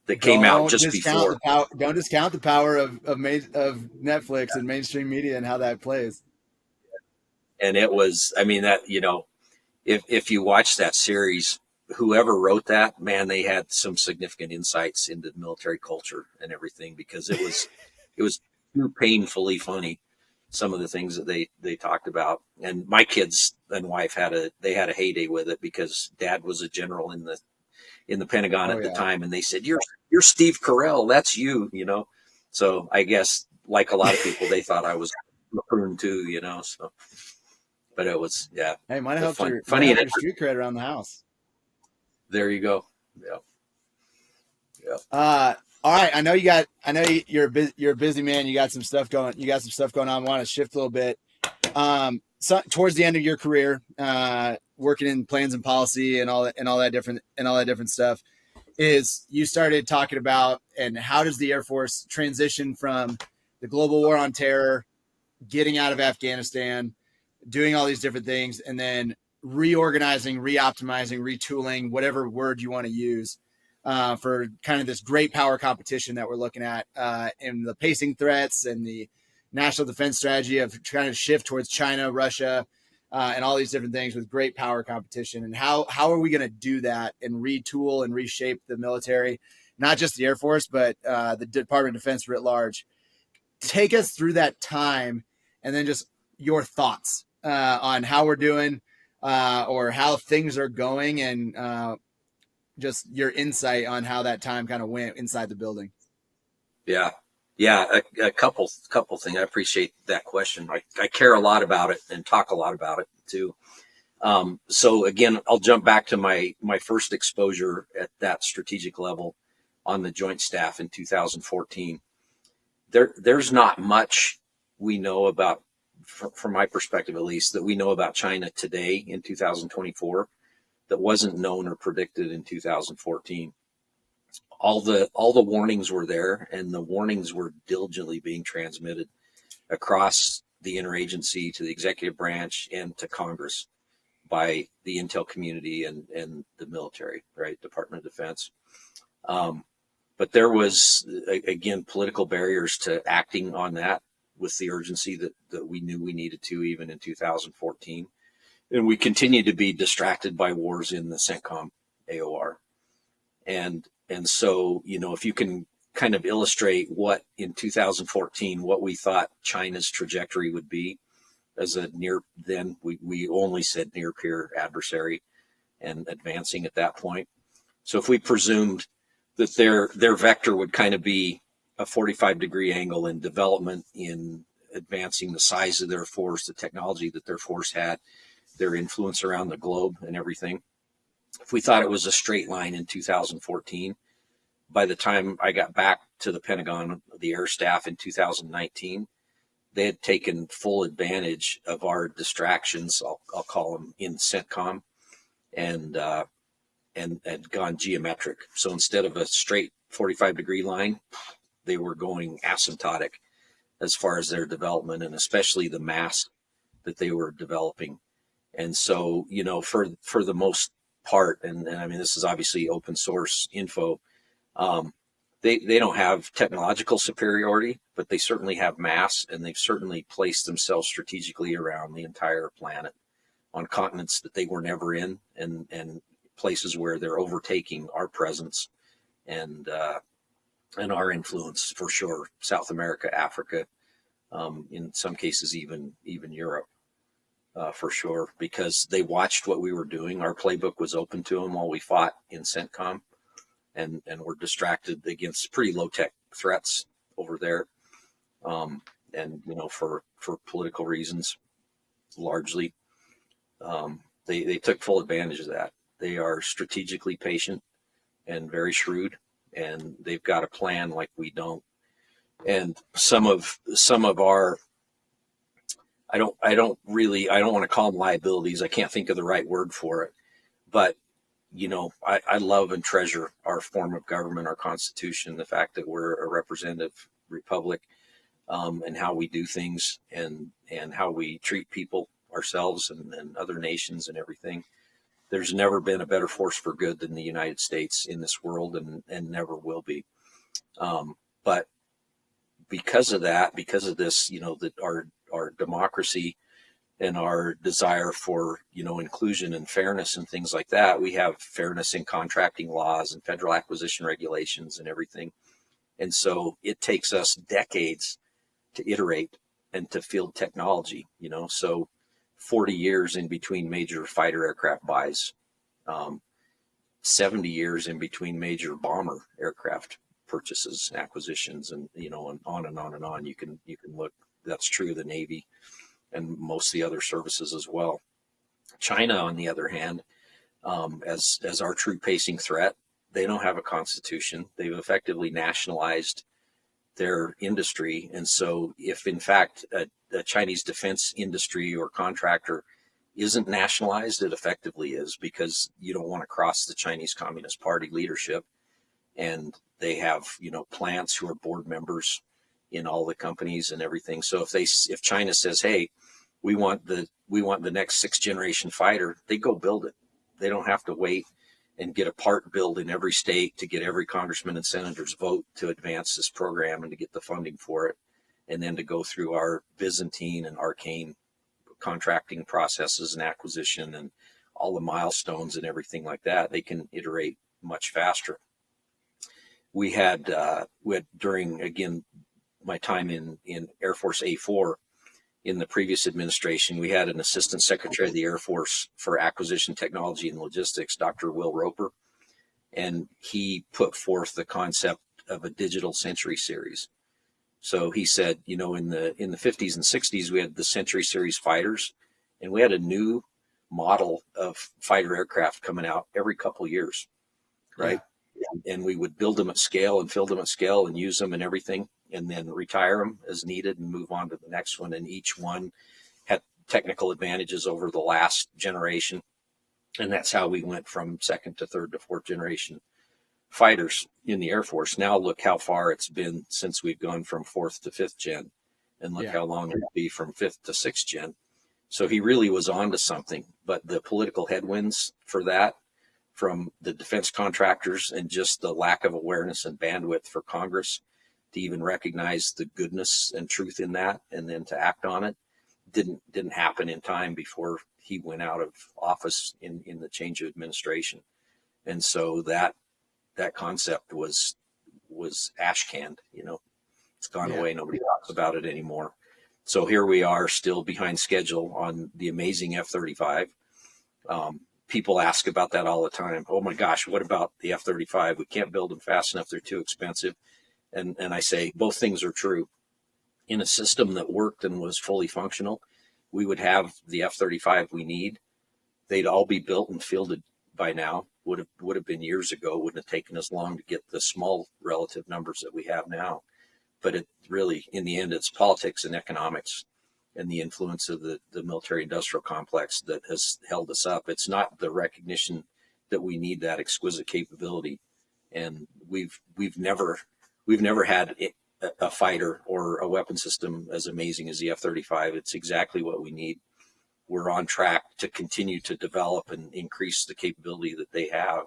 that came out just before. Don't discount the power of Netflix and mainstream media and how that plays. And it was, I mean, that, if you watch that series, whoever wrote that, man, they had some significant insights into military culture and everything, because it was too painfully funny, some of the things that they talked about. And my kids and wife had a heyday with it, because Dad was a general in the Pentagon at the time, and they said, you're Steve Carell, that's you. So I guess, like a lot of people, they thought I was a prune too, so. But it was, hey, might have helped funny your street cred around the house. There you go. Yeah. All right. I know you're a busy man. You got some stuff going on. I want to shift a little bit. So towards the end of your career, working in plans and policy and all that different stuff, is you started talking about, and how does the Air Force transition from the global war on terror, getting out of Afghanistan, doing all these different things, and then reorganizing, reoptimizing, retooling, whatever word you want to use, for kind of this great power competition that we're looking at, in the pacing threats and the national defense strategy of trying to shift towards China, Russia, and all these different things with great power competition. And how are we going to do that and retool and reshape the military, not just the Air Force, but the Department of Defense writ large? Take us through that time, and then just your thoughts on how we're doing, or how things are going, and just your insight on how that time kind of went inside the building. Yeah. A couple things. I appreciate that question. I care a lot about it and talk a lot about it too. So again, I'll jump back to my first exposure at that strategic level on the Joint Staff in 2014. There's not much we know about, from my perspective at least, that we know about China today in 2024 that wasn't known or predicted in 2014. All the warnings were there, and the warnings were diligently being transmitted across the interagency to the executive branch and to Congress by the intel community and the military, right? Department of Defense. But there was, again, political barriers to acting on that with the urgency that we knew we needed to, even in 2014. And we continue to be distracted by wars in the CENTCOM AOR. And so, if you can kind of illustrate what in 2014, what we thought China's trajectory would be, as a we only said near peer adversary and advancing at that point. So if we presumed that their vector would kind of be a 45-degree angle in development, in advancing the size of their force, the technology that their force had, their influence around the globe and everything. If we thought it was a straight line in 2014, by the time I got back to the Pentagon, the Air Staff in 2019, they had taken full advantage of our distractions, I'll call them, in CENTCOM, and had gone geometric. So instead of a straight 45-degree line, they were going asymptotic as far as their development, and especially the mass that they were developing. And so, for the most part, and I mean, this is obviously open source info, they don't have technological superiority, but they certainly have mass, and they've certainly placed themselves strategically around the entire planet on continents that they were never in, and places where they're overtaking our presence and our influence for sure. South America, Africa, in some cases even Europe, for sure, because they watched what we were doing. Our playbook was open to them while we fought in CENTCOM, and were distracted against pretty low tech threats over there, and for political reasons largely. They took full advantage of that. They are strategically patient and very shrewd, and they've got a plan like we don't. And some of our, I don't want to call them liabilities. I can't think of the right word for it, but I love and treasure our form of government, our Constitution, the fact that we're a representative republic, and how we do things, and how we treat people, ourselves and other nations and everything. There's never been a better force for good than the United States in this world, and never will be. But because of this, that our democracy and our desire for, inclusion and fairness and things like that, we have fairness in contracting laws and federal acquisition regulations and everything. And so it takes us decades to iterate and to field technology, so 40 years in between major fighter aircraft buys, 70 years in between major bomber aircraft purchases, acquisitions, and and on and on and on. You can look. That's true of the Navy and most of the other services as well. China, on the other hand, as our true pacing threat, they don't have a constitution. They've effectively nationalized their industry, and so if in fact a Chinese defense industry or contractor isn't nationalized, it effectively is, because you don't want to cross the Chinese Communist Party leadership, and they have plants who are board members in all the companies and everything. So if China says, hey, we want the next 6th generation fighter, they go build it. They don't have to wait and get a part build in every state to get every congressman and senator's vote to advance this program and to get the funding for it, and then to go through our Byzantine and arcane contracting processes and acquisition and all the milestones and everything like that. They can iterate much faster. We had during, again, my time in Air Force A4 in the previous administration, we had an Assistant Secretary of the Air Force for Acquisition Technology and Logistics, Dr. Will Roper, and he put forth the concept of a digital century series. So he said, in the 50s and 60s, we had the Century Series fighters, and we had a new model of fighter aircraft coming out every couple of years, right? Yeah. And we would build them at scale and fill them at scale and use them and everything, and then retire them as needed and move on to the next one. And each one had technical advantages over the last generation. And that's how we went from 2nd to 3rd to 4th generation fighters in the Air Force. Now look how far it's been since we've gone from 4th to 5th gen, and look how long it'll be from 5th to 6th gen. So he really was onto something, but the political headwinds for that from the defense contractors, and just the lack of awareness and bandwidth for Congress to even recognize the goodness and truth in that, and then to act on it, didn't happen in time before he went out of office in the change of administration. And so that concept was ash canned. It's gone away. Nobody talks about it anymore. So here we are still behind schedule on the amazing F-35. People ask about that all the time. Oh my gosh, what about the F-35? We can't build them fast enough. They're too expensive. And I say both things are true. In a system that worked and was fully functional, we would have the F-35 we need. They'd all be built and fielded by now. Would have been years ago. Wouldn't have taken as long to get the small relative numbers that we have now. But it really, in the end, it's politics and economics and the influence of the military industrial complex that has held us up. It's not the recognition that we need that exquisite capability. And we've never had a fighter or a weapon system as amazing as the F-35. It's exactly what we need. We're on track to continue to develop and increase the capability that they have.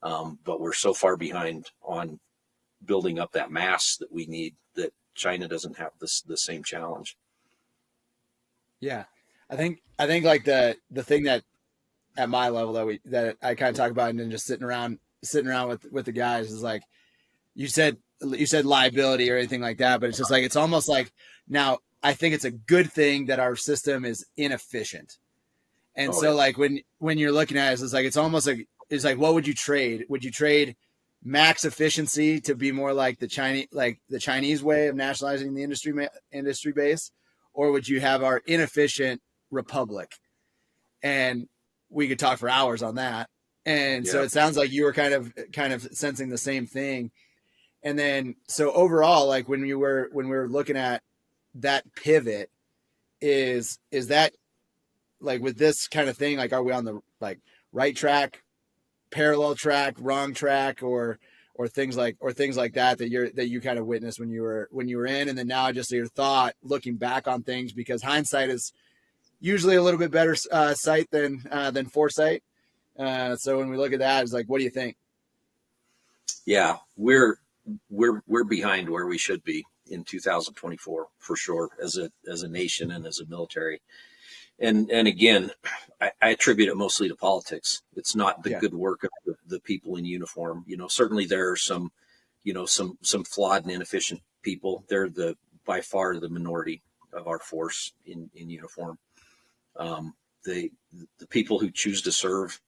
But we're so far behind on building up that mass that we need that China doesn't have the same challenge. Yeah. I think like the thing that at my level that I kind of talk about and then just sitting around with the guys is like, you said liability or anything like that, but it's just like, it's almost like now I think it's a good thing that our system is inefficient. And like when you're looking at it, it's like, it's almost like, it's like, what would you trade? Would you trade max efficiency to be more like the Chinese way of nationalizing the industry base? Or would you have our inefficient republic? And we could talk for hours on that. And so it sounds like you were kind of sensing the same thing. And then, so overall, like when we were looking at that pivot, is that like with this kind of thing, like, are we on the like right track, parallel track, wrong track, or things like that you kind of witnessed when you were in, and then now just your thought looking back on things, because hindsight is usually a little bit better sight than foresight. So when we look at that, it's like, what do you think? Yeah, we're behind where we should be in 2024 for sure, as a nation and as a military. And again, I attribute it mostly to politics. It's not the good work of the people in uniform. Certainly there are some flawed and inefficient people. They're by far the minority of our force in uniform. The people who choose to serve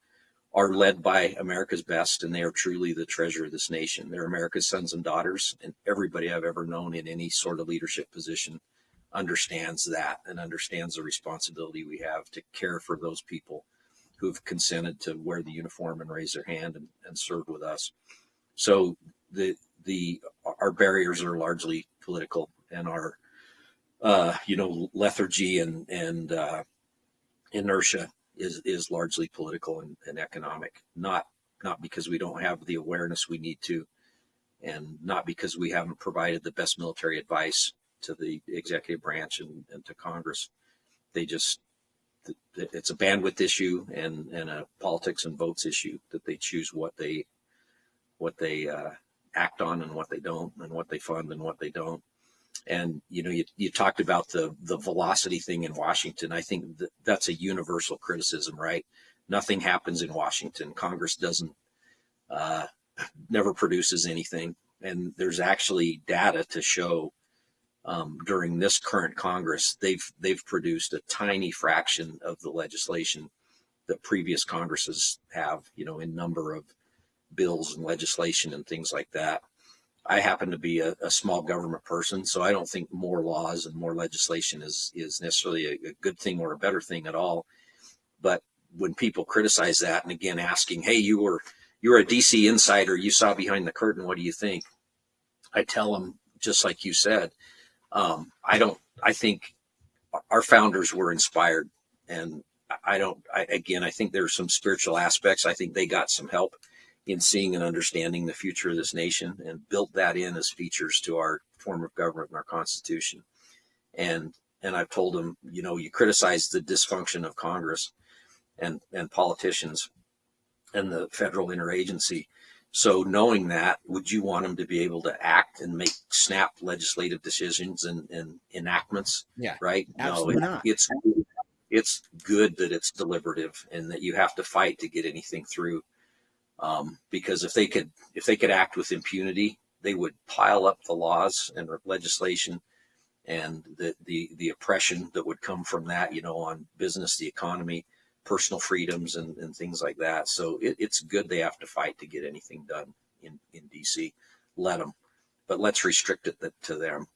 are led by America's best, and they are truly the treasure of this nation. They're America's sons and daughters, and everybody I've ever known in any sort of leadership position understands that and understands the responsibility we have to care for those people who've consented to wear the uniform and raise their hand and serve with us. So our barriers are largely political, and our lethargy and inertia is largely political and economic, not because we don't have the awareness we need to, and not because we haven't provided the best military advice to the executive branch and to Congress. It's a bandwidth issue and a politics and votes issue that they choose what they act on and what they don't, and what they fund and what they don't. And you talked about the velocity thing in Washington. I think that's a universal criticism, right? Nothing happens in Washington. Congress never produces anything, and there's actually data to show during this current Congress they've produced a tiny fraction of the legislation that previous Congresses have, in number of bills and legislation and things like that. I happen to be a small government person, so I don't think more laws and more legislation is necessarily a good thing or a better thing at all. But when people criticize that, and again asking, "Hey, you're a DC insider, you saw behind the curtain, what do you think?" I tell them, just like you said, I think our founders were inspired, and I think there's some spiritual aspects. I think they got some help in seeing and understanding the future of this nation, and built that in as features to our form of government and our Constitution. And I've told them, you criticize the dysfunction of Congress and politicians and the federal interagency. So knowing that, would you want them to be able to act and make snap legislative decisions and enactments? Yeah, right? Absolutely not. It's good that it's deliberative and that you have to fight to get anything through. Because if they could act with impunity, they would pile up the laws and legislation and the oppression that would come from that, on business, the economy, personal freedoms, and things like that. So it's good they have to fight to get anything done in DC. Let them, but let's restrict it to them.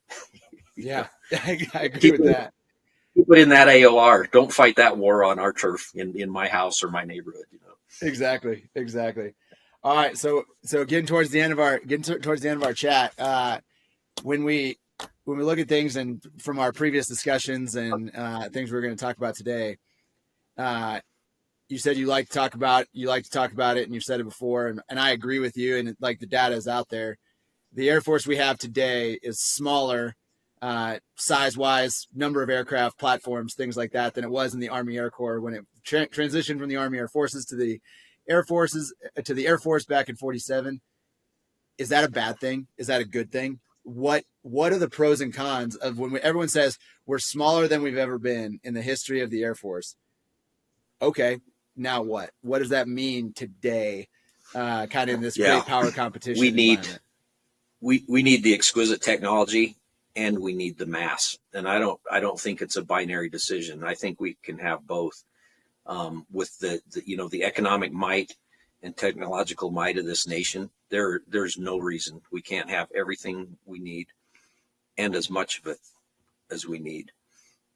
Yeah, I agree with that. Keep it in that AOR. Don't fight that war on our turf in my house or my neighborhood. Exactly. All right, so getting towards the end of our chat, when we look at things and from our previous discussions and things we're going to talk about today, you said you like to talk about it, and you've said it before, and I agree with you. And like the data is out there. The Air Force we have today is smaller, size-wise, number of aircraft, platforms, things like that, than it was in the Army Air Corps when it transitioned from the Army Air Forces to the Air Force back in 47. Is that a bad thing? Is that a good thing? What are the pros and cons of when everyone says we're smaller than we've ever been in the history of the Air Force? Okay, now what? What does that mean today? Kind of in this great power competition environment. We need the exquisite technology, and we need the mass. And I don't think it's a binary decision. I think we can have both. With the economic might and technological might of this nation, there's no reason we can't have everything we need and as much of it as we need.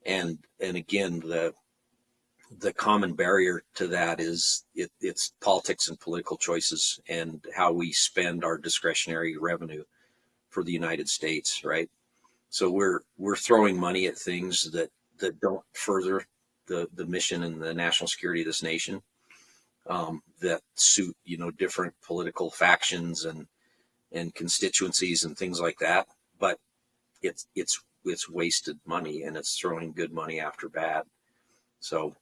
And again, the common barrier to that is it's politics and political choices and how we spend our discretionary revenue for the United States, right? So we're throwing money at things that don't further the mission and the national security of this nation, that suit different political factions and constituencies and things like that. But it's wasted money, and it's throwing good money after bad. So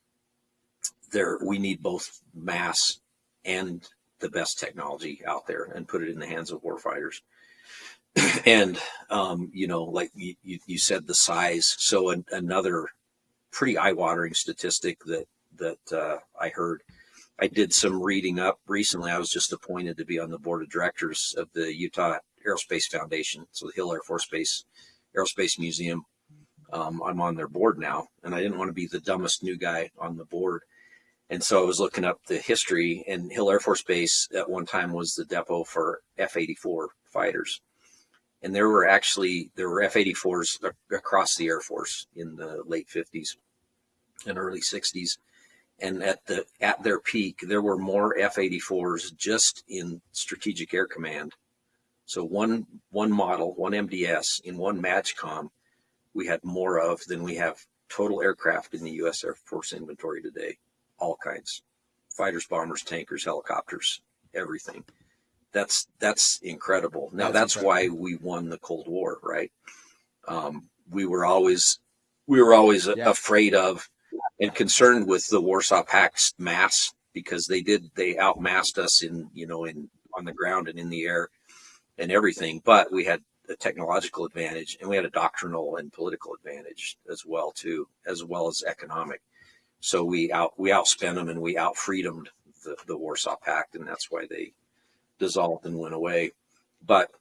we need both mass and the best technology out there, and put it in the hands of warfighters. And like you said, the size. So another pretty eye-watering statistic that I heard. I did some reading up recently. I was just appointed to be on the board of directors of the Utah Aerospace Foundation, so the Hill Air Force Base Aerospace Museum. I'm on their board now, and I didn't want to be the dumbest new guy on the board. And so I was looking up the history, and Hill Air Force Base at one time was the depot for F-84 fighters. And there were F-84s across the Air Force in the late 50s and early 60s. And at their peak, there were more F-84s just in Strategic Air Command. So one model, one MDS in one MAGCOM, we had more of than we have total aircraft in the U.S. Air Force inventory today. All kinds: fighters, bombers, tankers, helicopters, everything. That's incredible. Now that's why we won the Cold War, right? We were always afraid of and concerned with the Warsaw Pact's mass, because they outmassed us in on the ground and in the air and everything. But we had a technological advantage, and we had a doctrinal and political advantage as well as economic. So we outspent them, and we out-freedomed the Warsaw Pact, and that's why they dissolved and went away. But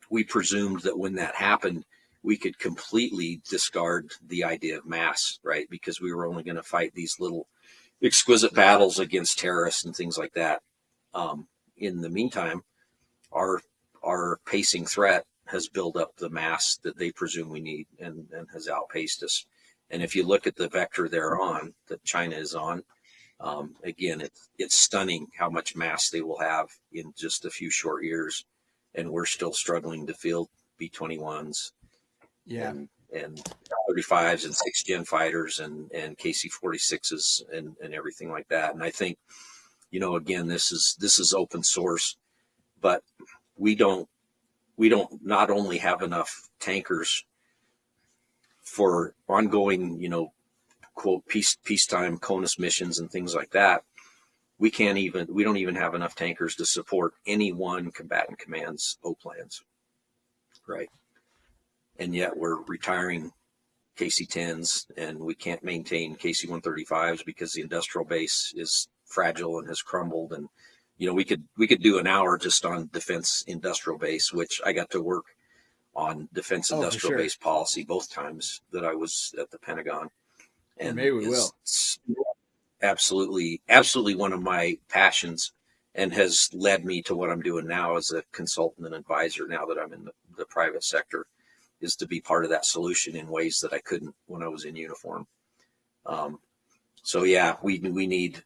we presumed that when that happened, we could completely discard the idea of mass, right? Because we were only going to fight these little exquisite battles against terrorists and things like that. In the meantime, our pacing threat has built up the mass that they presume we need, and has outpaced us. And if you look at the vector they're on, that China is on, again, it's stunning how much mass they will have in just a few short years, and we're still struggling to field B-21s, and 35s and 6th-gen fighters and KC-46s and everything like that. And I think, again, this is open source, but we don't not only have enough tankers for ongoing, quote, peacetime CONUS missions and things like that. We don't even have enough tankers to support any one combatant command's O-plans, right? And yet we're retiring KC-10s, and we can't maintain KC-135s because the industrial base is fragile and has crumbled. And we could do an hour just on defense industrial base, which I got to work on defense industrial base policy both times that I was at the Pentagon. And maybe we will. Absolutely one of my passions, and has led me to what I'm doing now as a consultant and advisor now that I'm in the private sector, is to be part of that solution in ways that I couldn't when I was in uniform. So yeah, we need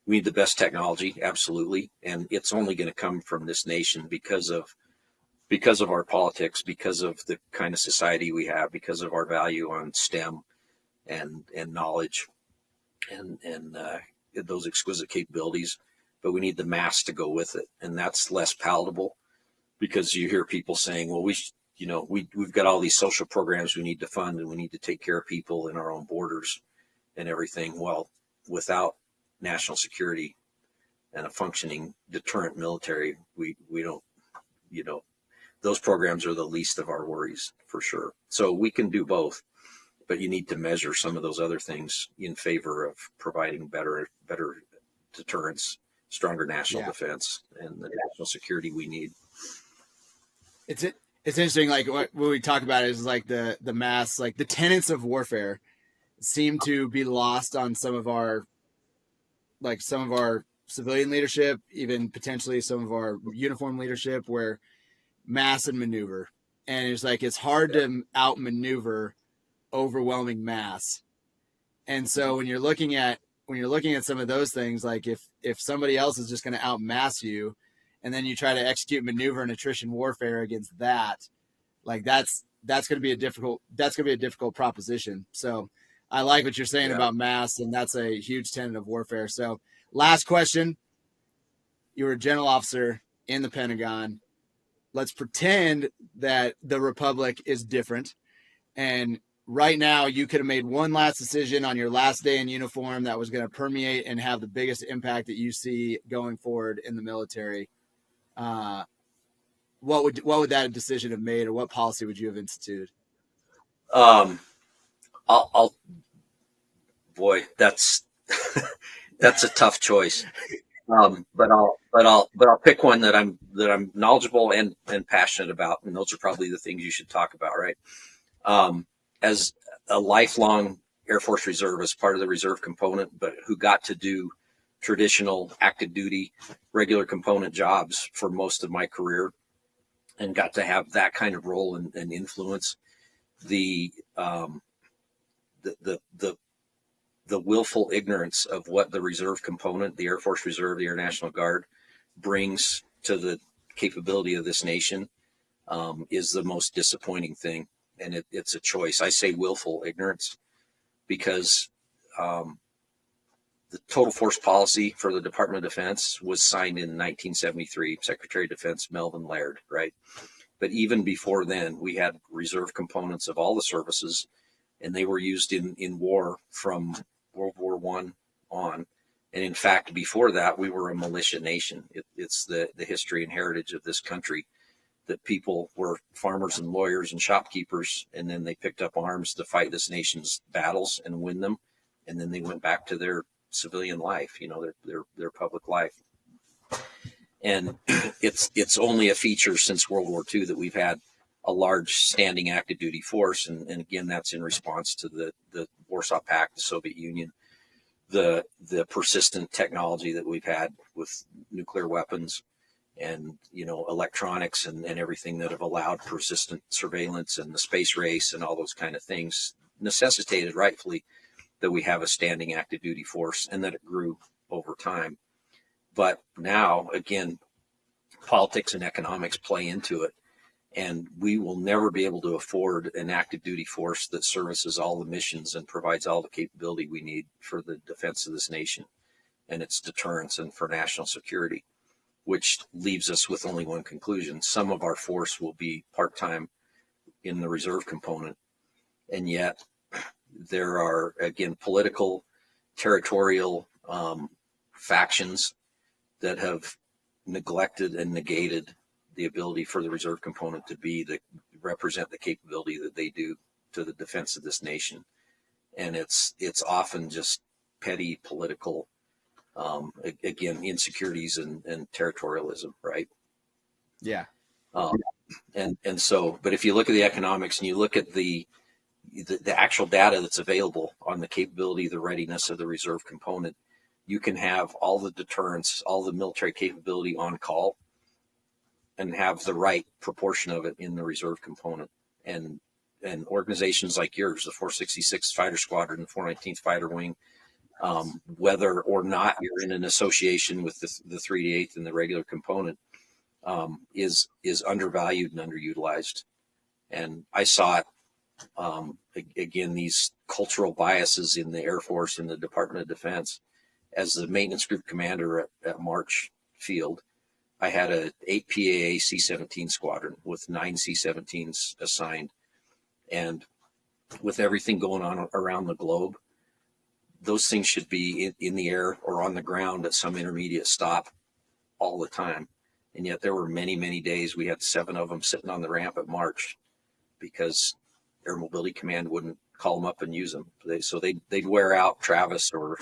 the best technology, absolutely, and it's only going to come from this nation because of our politics, because of the kind of society we have, because of our value on STEM and knowledge and those exquisite capabilities. But we need the mass to go with it, and that's less palatable because you hear people saying, well, we've got all these social programs we need to fund, and we need to take care of people in our own borders and everything. Well, without national security and a functioning deterrent military, we don't, those programs are the least of our worries for sure. So we can do both, but you need to measure some of those other things in favor of providing better deterrence, stronger national defense, and the national security we need. It's interesting. Like what we talk about is like the mass, like the tenets of warfare seem to be lost on some of our civilian leadership, even potentially some of our uniform leadership, where mass and maneuver. And it's hard to outmaneuver overwhelming mass. And so when you're looking at some of those things, like if somebody else is just going to outmass you, and then you try to execute maneuver and attrition warfare against that, like that's going to be a difficult proposition. So I like what you're saying about mass, and that's a huge tenet of warfare. So last question. You were a general officer in the Pentagon. Let's pretend that the Republic is different. And right now you could have made one last decision on your last day in uniform that was going to permeate and have the biggest impact that you see going forward in the military. What would that decision have made, or what policy would you have instituted? Boy, that's that's a tough choice. But I'll pick one that I'm knowledgeable and passionate about, and those are probably the things you should talk about, right? As a lifelong Air Force reservist, part of the reserve component, but who got to do traditional active duty, regular component jobs for most of my career, and got to have that kind of role and influence. The willful ignorance of what the reserve component, the Air Force Reserve, the Air National Guard, brings to the capability of this nation is the most disappointing thing. And it's a choice. I say willful ignorance because the total force policy for the Department of Defense was signed in 1973, Secretary of Defense Melvin Laird, right? But even before then, we had reserve components of all the services, and they were used in war from World War I on. And in fact, before that, we were a militia nation. It's the history and heritage of this country that people were farmers and lawyers and shopkeepers, and then they picked up arms to fight this nation's battles and win them. And then they went back to their civilian life, their public life. And it's only a feature since World War II that we've had a large standing active duty force. And again, that's in response to the Warsaw Pact, the Soviet Union, the persistent technology that we've had with nuclear weapons and, electronics and everything that have allowed persistent surveillance, and the space race and all those kind of things necessitated rightfully that we have a standing active duty force, and that it grew over time. But now, again, politics and economics play into it. And we will never be able to afford an active duty force that services all the missions and provides all the capability we need for the defense of this nation and its deterrence and for national security, which leaves us with only one conclusion. Some of our force will be part-time in the reserve component. And yet there are, again, political, territorial factions that have neglected and negated the ability for the reserve component to represent the capability that they do to the defense of this nation. And it's often just petty political, again, insecurities and territorialism, right? Yeah. And so, but if you look at the economics and you look at the actual data that's available on the capability, the readiness of the reserve component, you can have all the deterrence, all the military capability on call, and have the right proportion of it in the reserve component. And organizations like yours, the 466 Fighter Squadron, the 419th Fighter Wing, whether or not you're in an association with the 388th and the regular component, is undervalued and underutilized. And I saw it, again, these cultural biases in the Air Force and the Department of Defense. As the maintenance group commander at March Field, I had a 8 PAA C-17 squadron with 9 C-17s assigned. And with everything going on around the globe, those things should be in the air or on the ground at some intermediate stop all the time. And yet there were many, many days we had 7 of them sitting on the ramp at March because Air Mobility Command wouldn't call them up and use them. So they'd wear out Travis or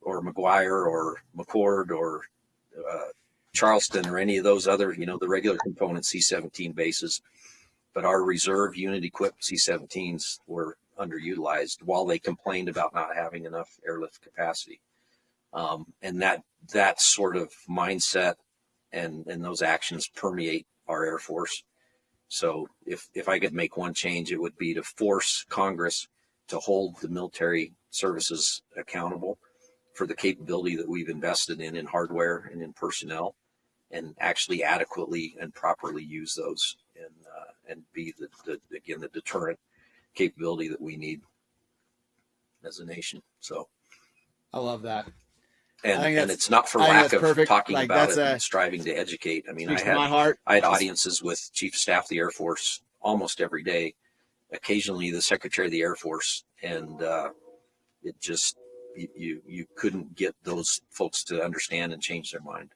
McGuire or McCord or Charleston or any of those other, the regular component C-17 bases. But our reserve unit-equipped C-17s were underutilized while they complained about not having enough airlift capacity. And that sort of mindset and those actions permeate our Air Force. So if I could make one change, it would be to force Congress to hold the military services accountable for the capability that we've invested in hardware and in personnel, and actually adequately and properly use those and be the deterrent capability that we need as a nation. So I love that. And it's not for lack of perfect. Talking like, about it and striving to educate. I mean, I had audiences with Chief of Staff of the Air Force almost every day, occasionally the Secretary of the Air Force, and it just, you couldn't get those folks to understand and change their mind.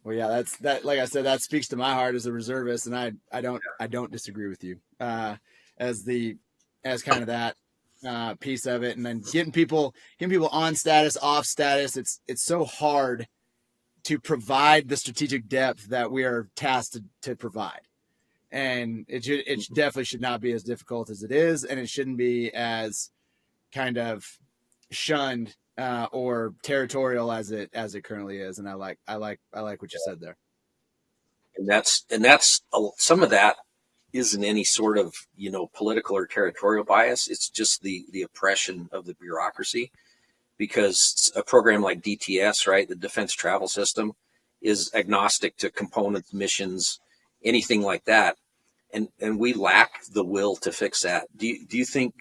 Well, yeah, that. Like I said, that speaks to my heart as a reservist, and I don't disagree with you as kind of that piece of it, and then getting people on status, off status. It's so hard to provide the strategic depth that we are tasked to provide, and it definitely should not be as difficult as it is, and it shouldn't be as kind of shunned or territorial as it currently is. And I like what you said there. And that's some of that isn't any sort of political or territorial bias. It's just the oppression of the bureaucracy, because a program like DTS, right, the Defense Travel System, is agnostic to components, missions, anything like that, and we lack the will to fix that. Do you think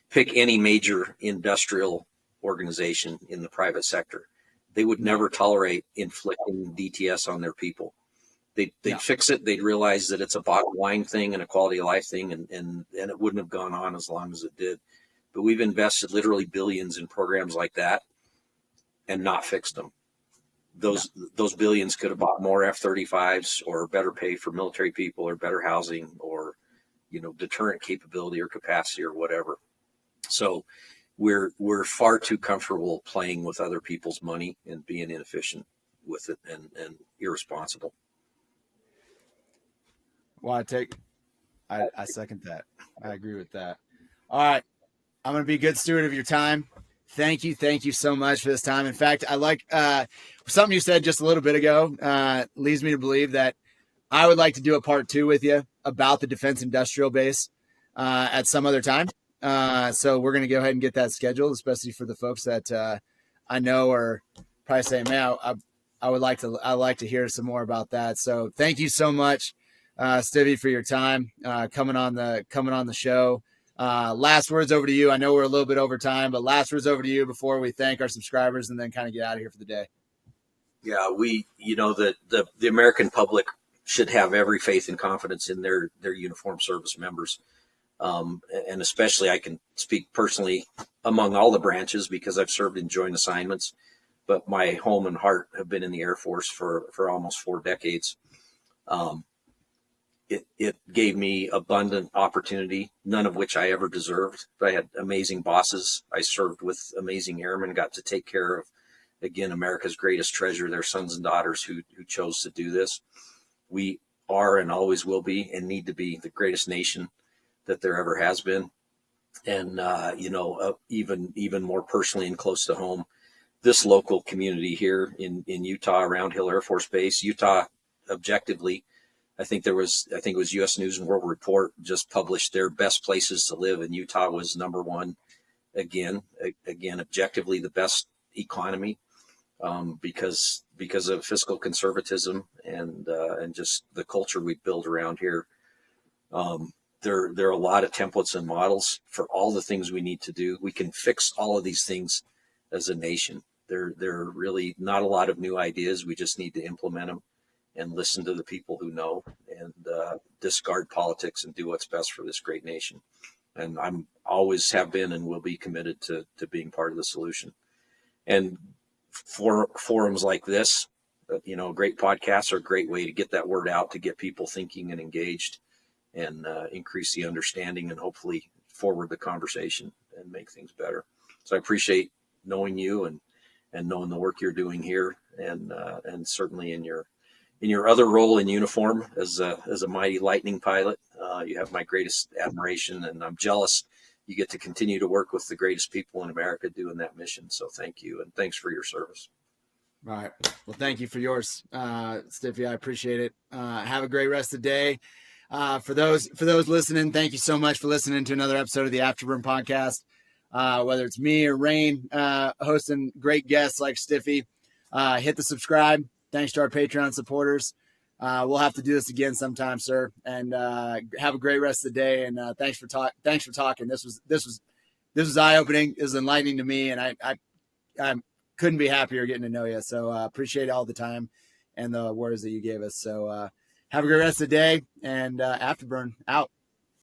pick any major industrial organization in the private sector, they would never tolerate inflicting DTS on their people. They'd fix it. They'd realize that it's a bottom line thing and a quality of life thing, and it wouldn't have gone on as long as it did. But we've invested literally billions in programs like that and not fixed them. Those billions could have bought more F-35s or better pay for military people or better housing or deterrent capability or capacity or whatever. So we're far too comfortable playing with other people's money and being inefficient with it and irresponsible. Well, I second that. I agree with that. All right. I'm going to be a good steward of your time. Thank you so much for this time. In fact, I like something you said just a little bit ago leads me to believe that I would like to do a part 2 with you about the defense industrial base at some other time. So we're going to go ahead and get that scheduled, especially for the folks that I know are probably saying, man, I would like to hear some more about that. So thank you so much, Stiffy, for your time coming on the show. Last words over to you. I know we're a little bit over time, but last words over to you before we thank our subscribers and then kind of get out of here for the day. Yeah, the American public should have every faith and confidence in their uniformed service members. And especially I can speak personally among all the branches because I've served in joint assignments, but my home and heart have been in the Air Force for almost 4 decades. It gave me abundant opportunity, none of which I ever deserved. I had amazing bosses. I served with amazing airmen, got to take care of again, America's greatest treasure, their sons and daughters who chose to do this. We are and always will be and need to be the greatest nation that there ever has been. And, even more personally and close to home, this local community here in Utah around Hill Air Force Base, Utah, objectively, I think it was U.S. News and World Report just published their best places to live, and Utah was number one again, objectively the best economy, because of fiscal conservatism and just the culture we build around here. There are a lot of templates and models for all the things we need to do. We can fix all of these things as a nation. There are really not a lot of new ideas. We just need to implement them and listen to the people who know, and discard politics and do what's best for this great nation. And I'm always have been and will be committed to being part of the solution. And for forums like this, great podcasts are a great way to get that word out, to get people thinking and engaged, and increase the understanding and hopefully forward the conversation and make things better. So I appreciate knowing you and knowing the work you're doing here, and certainly in your other role in uniform as a mighty Lightning pilot. You have my greatest admiration, and I'm jealous you get to continue to work with the greatest people in America doing that mission. So thank you, and thanks for your service. All right. Well, thank you for yours, Stiffy. I appreciate it. Have a great rest of the day. For those listening, thank you so much for listening to another episode of the Afterburn podcast. Whether it's me or Rain hosting great guests like Stiffy, hit the subscribe. Thanks to our Patreon supporters. We'll have to do this again sometime, sir. And have a great rest of the day. And thanks for talking. This was eye opening. It was enlightening to me, and I couldn't be happier getting to know you. So appreciate all the time and the words that you gave us. So have a great rest of the day, and Afterburn out.